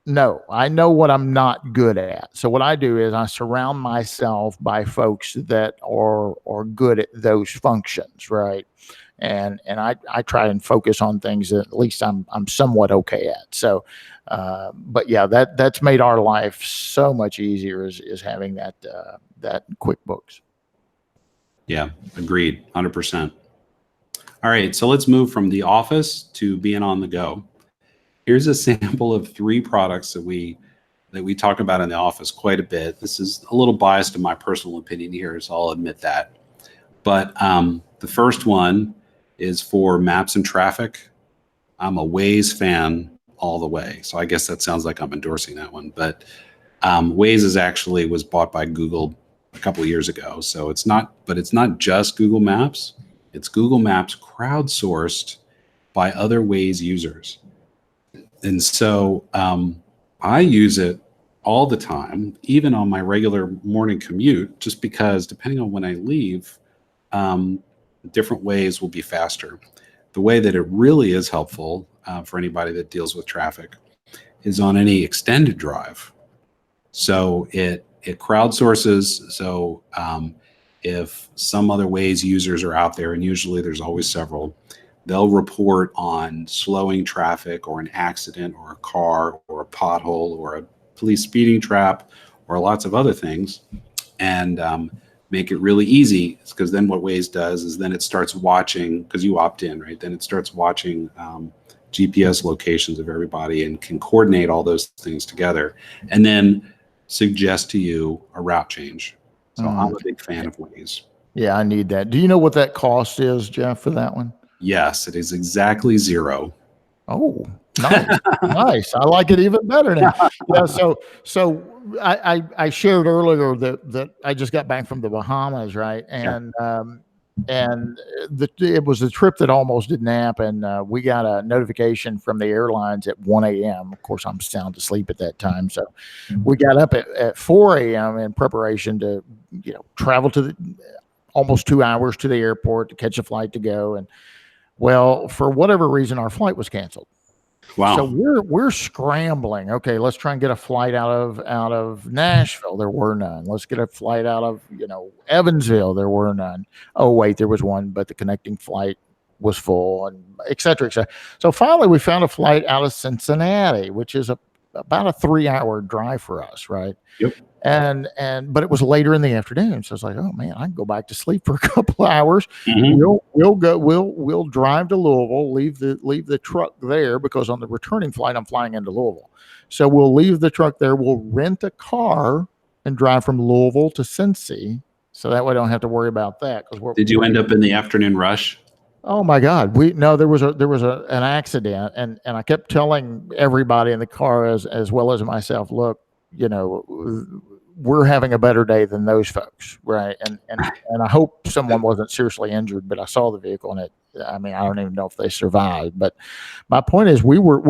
No, I know what I'm not good at. So what I do is I surround myself by folks that are good at those functions, right? And I try and focus on things that at least I'm somewhat okay at. So, but yeah, that's made our life so much easier is having that QuickBooks. Yeah, agreed, 100%. All right, so let's move from the office to being on the go. Here's a sample of 3 products that we talk about in the office quite a bit. This is a little biased in my personal opinion here, so I'll admit that. But the first one is for maps and traffic. I'm a Waze fan all the way, so I guess that sounds like I'm endorsing that one. But Waze was bought by Google a couple of years ago, so it's not just Google Maps. It's Google Maps crowdsourced by other Waze users. And so I use it all the time, even on my regular morning commute, just because depending on when I leave, different ways will be faster. The way that it really is helpful for anybody that deals with traffic is on any extended drive. So it crowdsources. So if some other Waze users are out there, and usually there's always several, they'll report on slowing traffic or an accident or a car or a pothole or a police speeding trap or lots of other things, and make it really easy. Because then what Waze does is then it starts watching, because you opt in, right? Then it starts watching GPS locations of everybody and can coordinate all those things together and then suggest to you a route change. So I'm a big fan of Waze. Yeah, I need that. Do you know what that cost is, Jeff, for that one? Yes, it is exactly $0. Oh, nice. Nice. I like it even better now. Yeah. So I shared earlier that I just got back from the Bahamas, right? And it was a trip that almost didn't happen. We got a notification from the airlines at 1 a.m. Of course, I'm sound asleep at that time. So we got up at 4 a.m. in preparation to, travel to almost 2 hours to the airport to catch a flight to go. And well, for whatever reason, our flight was canceled. Wow. So we're scrambling. Okay, let's try and get a flight out of Nashville. There were none. Let's get a flight out of Evansville. There were none. Oh wait, there was one, but the connecting flight was full, and et cetera, et cetera. So finally, we found a flight out of Cincinnati, which is about a 3-hour drive for us, right? Yep. But it was later in the afternoon, so I was like, oh man, I can go back to sleep for a couple of hours. Mm-hmm. We'll drive to Louisville, leave the truck there, because on the returning flight I'm flying into Louisville. So we'll leave the truck there. We'll rent a car and drive from Louisville to Cincy, so that way I don't have to worry about that. Did you end up in the afternoon rush? Oh my God! There was an accident, and I kept telling everybody in the car as well as myself, look, we're having a better day than those folks, right? And I hope someone wasn't seriously injured, but I saw the vehicle, and I don't even know if they survived. But my point is, we were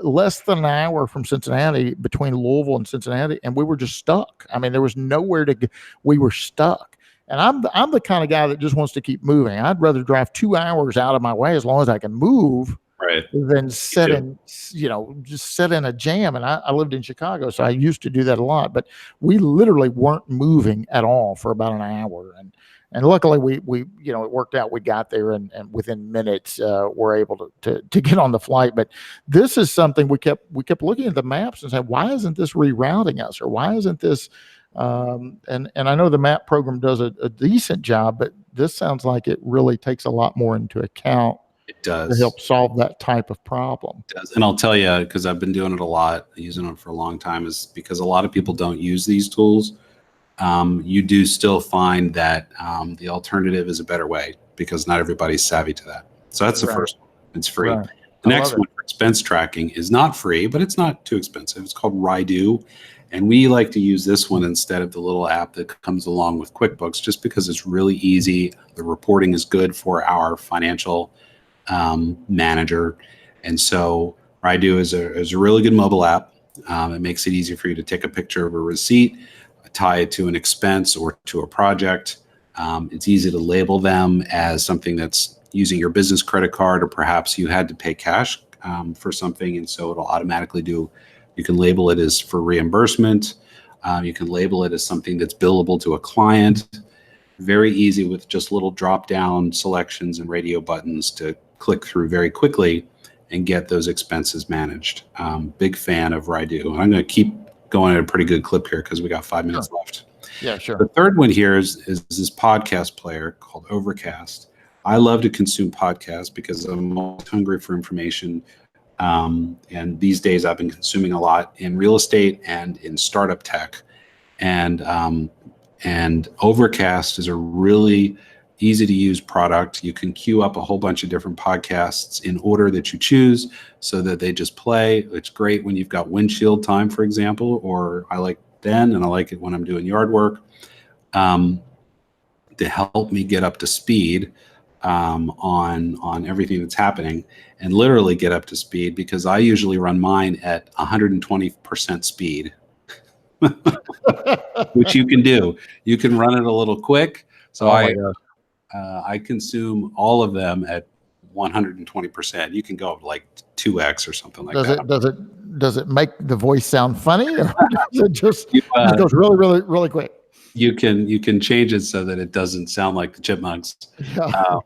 less than an hour from Cincinnati, between Louisville and Cincinnati, and we were just stuck. There was nowhere to go. We were stuck. And I'm the kind of guy that just wants to keep moving. I'd rather drive 2 hours out of my way as long as I can move, right, than just sit in a jam. And I lived in Chicago, so I used to do that a lot. But we literally weren't moving at all for about an hour. And luckily we it worked out. We got there, and within minutes we're able to get on the flight. But this is something we kept looking at the maps and saying, why isn't this rerouting us, or why isn't this? And I know the map program does a decent job, but this sounds like it really takes a lot more into account. It does. To help solve that type of problem. It does. And I'll tell you, because I've been doing it a lot, using it for a long time, is because a lot of people don't use these tools. You do still find that the alternative is a better way, because not everybody's savvy to that. So that's the first one. It's free. Right. The next one for expense tracking is not free, but it's not too expensive. It's called Rydoo. And we like to use this one instead of the little app that comes along with QuickBooks, just because it's really easy. The reporting is good for our financial manager. And so Rydoo is a really good mobile app. It makes it easy for you to take a picture of a receipt, tie it to an expense or to a project. It's easy to label them as something that's using your business credit card, or perhaps you had to pay cash for something. And so it'll automatically you can label it as for reimbursement. You can label it as something that's billable to a client. Very easy with just little drop-down selections and radio buttons to click through very quickly and get those expenses managed. Big fan of Rydoo. I'm going to keep going at a pretty good clip here because we got 5 minutes left. Yeah, sure. The third one here is this podcast player called Overcast. I love to consume podcasts because I'm always hungry for information. And these days I've been consuming a lot in real estate and in startup tech. And Overcast is a really easy to use product. You can queue up a whole bunch of different podcasts in order that you choose so that they just play. It's great when you've got windshield time, for example, or I like then, and I like it when I'm doing yard work. To help me get up to speed, on everything that's happening and literally get up to speed, because I usually run mine at 120% speed, which you can do. You can run it a little quick. So Oh my God. I consume all of them at 120%. You can go up like 2x or something like that. Does it make the voice sound funny, or does it just You, it goes really, really, really quick? you can change it so that it doesn't sound like the chipmunks. Yeah.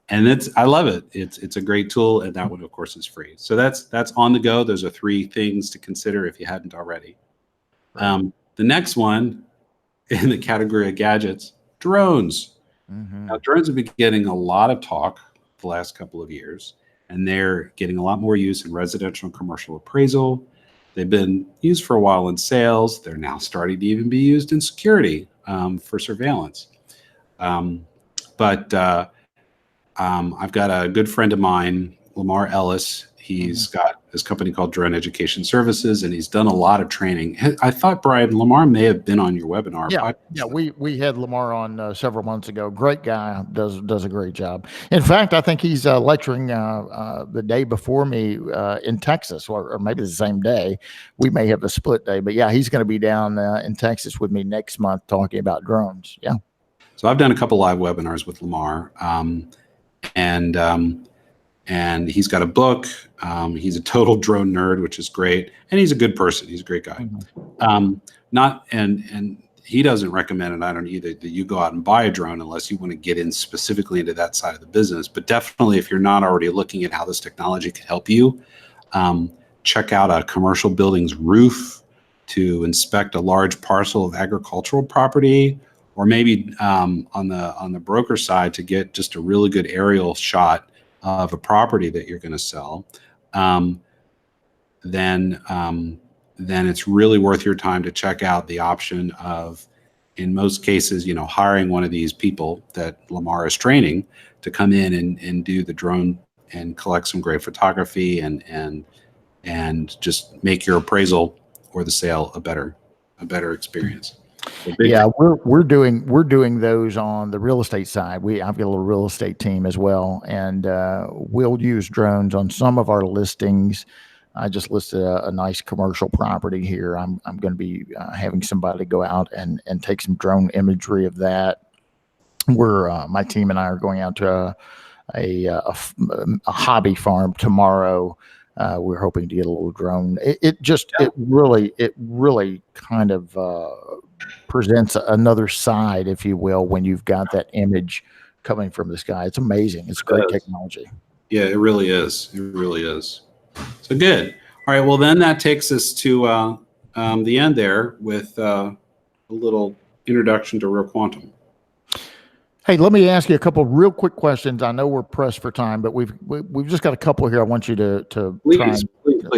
And I love it. It's a great tool, and that one, of course, is free. So that's on the go. Those are 3 things to consider if you hadn't already. Right. The next one in the category of gadgets, drones. Mm-hmm. Now, drones have been getting a lot of talk the last couple of years, and they're getting a lot more use in residential and commercial appraisal. They've been used for a while in sales. They're now starting to even be used in security for surveillance. I've got a good friend of mine, Lamar Ellis. He's got this company called Drone Education Services, and he's done a lot of training. I thought, Brian, Lamar may have been on your webinar. Yeah, we had Lamar on several months ago. Great guy, does a great job. In fact, I think he's lecturing the day before me in Texas, or maybe the same day. We may have a split day, but yeah, he's going to be down in Texas with me next month talking about drones. Yeah. So I've done a couple live webinars with Lamar, and he's got a book. He's a total drone nerd, which is great, and he's a good person. He's a great guy. And he doesn't recommend, and I don't either, that you go out and buy a drone unless you want to get in specifically into that side of the business. But definitely, if you're not already looking at how this technology could help you, check out a commercial building's roof to inspect a large parcel of agricultural property, or maybe on the broker side to get just a really good aerial shot of a property that you're going to sell. Then it's really worth your time to check out the option of, in most cases, hiring one of these people that Lamar is training to come in and do the drone and collect some great photography and just make your appraisal or the sale a better experience. Yeah, we're doing those on the real estate side. I've got a little real estate team as well, and we'll use drones on some of our listings. I just listed a nice commercial property here. I'm going to be having somebody go out and take some drone imagery of that. My team and I are going out to a hobby farm tomorrow. We're hoping to get a little drone. It really kind of presents another side, if you will, when you've got that image coming from the sky. It's amazing. It's great technology. Yeah, it really is. It really is. So good. All right. Well, then that takes us to the end there with a little introduction to Real Quantum. Hey, let me ask you a couple of real quick questions. I know we're pressed for time, but we've just got a couple here I want you to please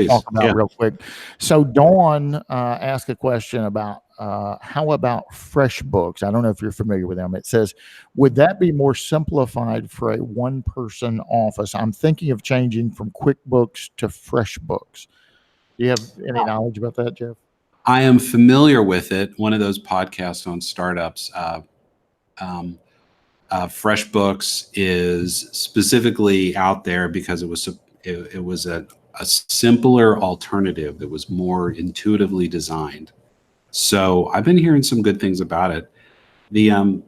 talk about real quick. So Dawn asked a question about how about FreshBooks? I don't know if you're familiar with them. It says, would that be more simplified for a one-person office? I'm thinking of changing from QuickBooks to FreshBooks. Do you have any knowledge about that, Jeff? I am familiar with it. One of those podcasts on startups. FreshBooks is specifically out there because it was a simpler alternative that was more intuitively designed. So I've been hearing some good things about it. The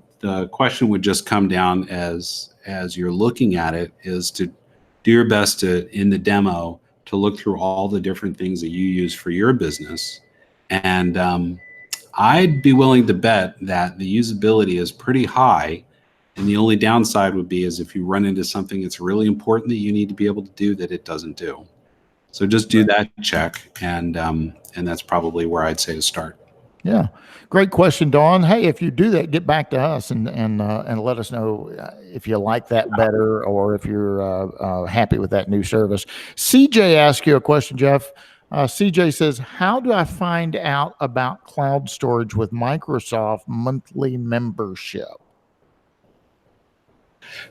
question would just come down as you're looking at it is to do your best in the demo to look through all the different things that you use for your business. And I'd be willing to bet that the usability is pretty high. And the only downside would be is if you run into something that's really important that you need to be able to do that it doesn't do. So just do that check, and that's probably where I'd say to start. Yeah, great question, Dawn. Hey, if you do that, get back to us and let us know if you like that better or if you're happy with that new service. CJ asked you a question, Jeff. CJ says, how do I find out about cloud storage with Microsoft monthly membership?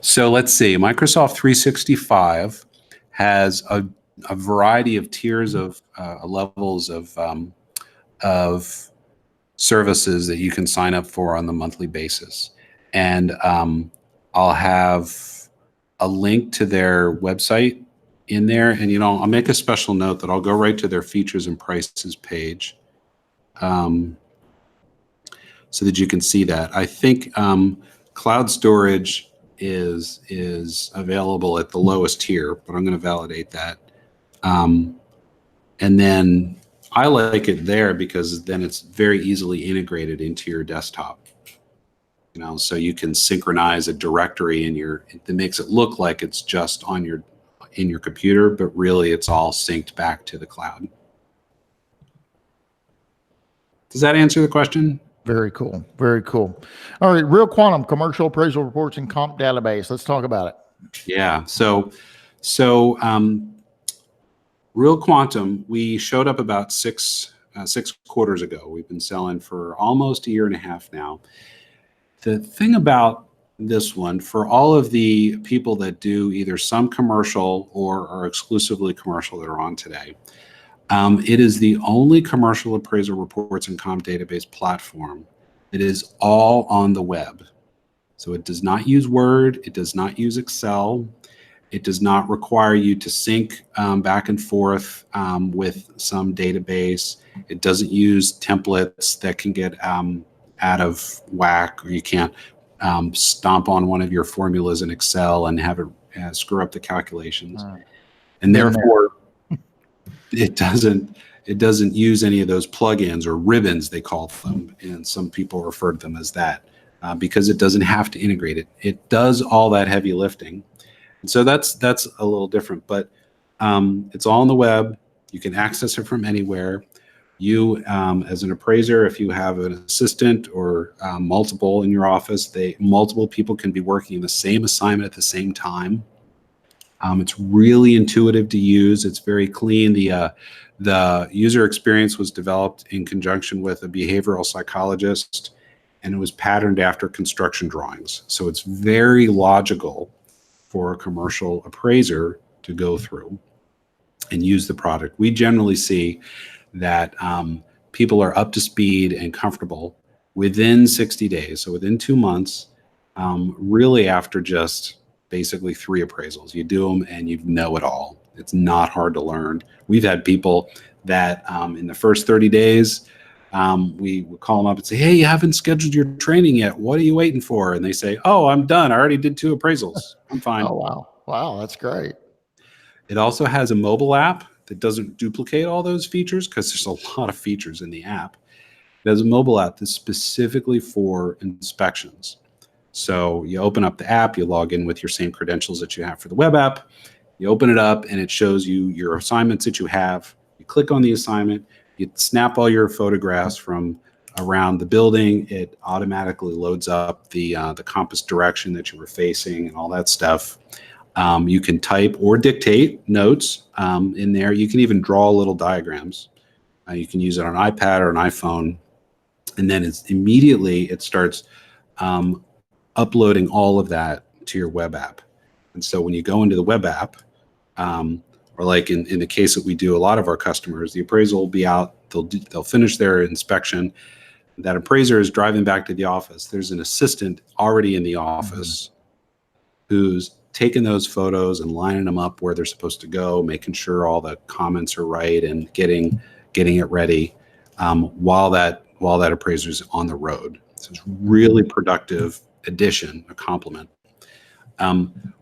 So let's see. Microsoft 365 has a variety of tiers of levels of services that you can sign up for on the monthly basis. And I'll have a link to their website in there, and I'll make a special note that I'll go right to their features and prices page, so that you can see that. I think cloud storage is available at the lowest tier, but I'm going to validate that. And then I like it there because then it's very easily integrated into your desktop. So you can synchronize a directory that makes it look like it's just in your computer, but really it's all synced back to the cloud. Does that answer the question? Very cool. Very cool. All right. Real Quantum commercial appraisal reports and comp database. Let's talk about it. Yeah. So Real Quantum, we showed up about six quarters ago. We've been selling for almost a year and a half now. The thing about this one, for all of the people that do either some commercial or are exclusively commercial that are on today, it is the only commercial appraisal reports and comp database platform that is all on the web. So it does not use Word. It does not use Excel. It does not require you to sync back and forth with some database. It doesn't use templates that can get out of whack, or you can't stomp on one of your formulas in Excel and have it screw up the calculations. And therefore, it doesn't use any of those plugins or ribbons, they call them, and some people refer to them as that, because it doesn't have to integrate it. It does all that heavy lifting. And so that's a little different, but it's all on the web. You can access it from anywhere. You, as an appraiser, if you have an assistant or multiple in your office, multiple people can be working in the same assignment at the same time. It's really intuitive to use. It's very clean. The user experience was developed in conjunction with a behavioral psychologist, and it was patterned after construction drawings. So it's very logical for a commercial appraiser to go through and use the product. We generally see that people are up to speed and comfortable within 60 days, so within 2 months, really after just basically 3 appraisals. You do them and you know it all. It's not hard to learn. We've had people that in the first 30 days, we would call them up and say, hey, you haven't scheduled your training yet. What are you waiting for? And they say, oh, I'm done. I already did 2 appraisals. I'm fine. Oh, wow. Wow. That's great. It also has a mobile app that doesn't duplicate all those features because there's a lot of features in the app. It has a mobile app that's specifically for inspections. So you open up the app, you log in with your same credentials that you have for the web app. You open it up and it shows you your assignments that you have. You click on the assignment, you snap all your photographs from around the building. It automatically loads up the compass direction that you were facing and all that stuff. You can type or dictate notes in there. You can even draw little diagrams. You can use it on an iPad or an iPhone. And then it starts uploading all of that to your web app. And so when you go into the web app, or like in the case that we do, a lot of our customers, the appraisal will be out, they'll finish their inspection. That appraiser is driving back to the office. There's an assistant already in the office who's taking those photos and lining them up where they're supposed to go, making sure all the comments are right and getting it ready while that appraiser's on the road. So it's really productive addition, a complement.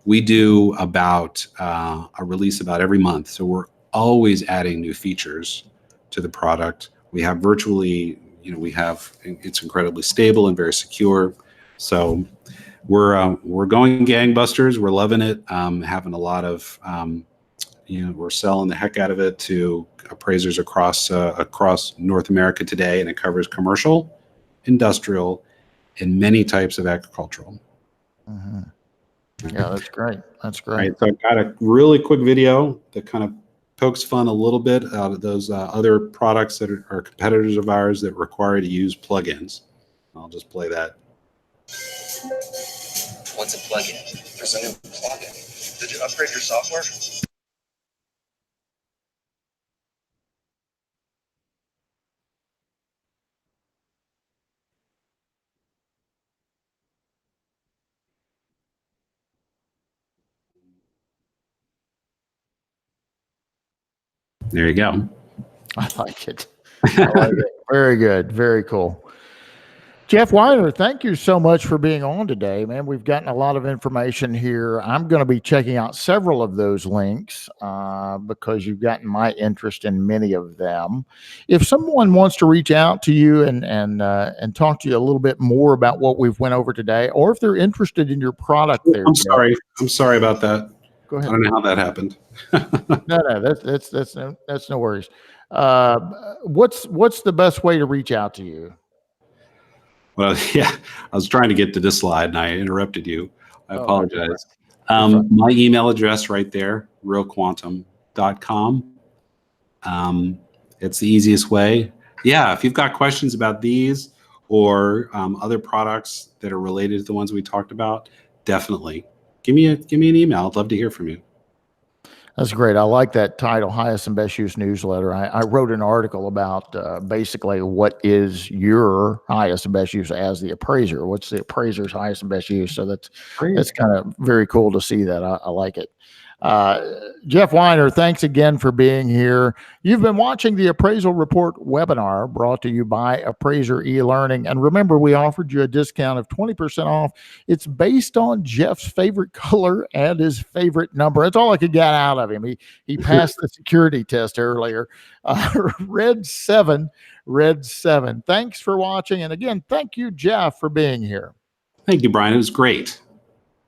We do about a release about every month. So we're always adding new features to the product. We have it's incredibly stable and very secure. So we're going gangbusters. We're loving it. Having a lot of, we're selling the heck out of it to appraisers across North America today, and it covers commercial, industrial, and many types of agricultural. Mm-hmm. Yeah, that's great. That's great. Right, so I've got a really quick video that kind of pokes fun a little bit out of those other products that are competitors of ours that require you to use plugins. I'll just play that. What's a plugin? There's a new plugin. Did you upgrade your software? There you go. I like it. I like it. Very good. Very cool. Jeff Weiner, thank you so much for being on today, man. We've gotten a lot of information here. I'm going to be checking out several of those links because you've gotten my interest in many of them. If someone wants to reach out to you and talk to you a little bit more about what we've went over today, or if they're interested in your product, there, I'm Jeff, sorry. I'm sorry about that. go I ahead. don't know how that happened. No, that's no worries. What's the best way to reach out to you? Well, yeah, I was trying to get to this slide and I interrupted you. I Oh, apologize. You're fine. My email address right there, realquantum.com. It's the easiest way. Yeah, if you've got questions about these or other products that are related to the ones we talked about, definitely give me an email. I'd love to hear from you. That's great. I like that title, Highest and Best Use Newsletter. I wrote an article about basically what is your highest and best use as the appraiser. What's the appraiser's highest and best use? So that's kind of very cool to see that. I like it. Jeff Weiner, thanks again for being here. You've been watching the Appraisal Report webinar brought to you by Appraiser eLearning. And remember, we offered you a discount of 20% off. It's based on Jeff's favorite color and his favorite number. That's all I could get out of him. He passed the security test earlier. Red 7. Thanks for watching. And again, thank you, Jeff, for being here. Thank you, Brian. It was great.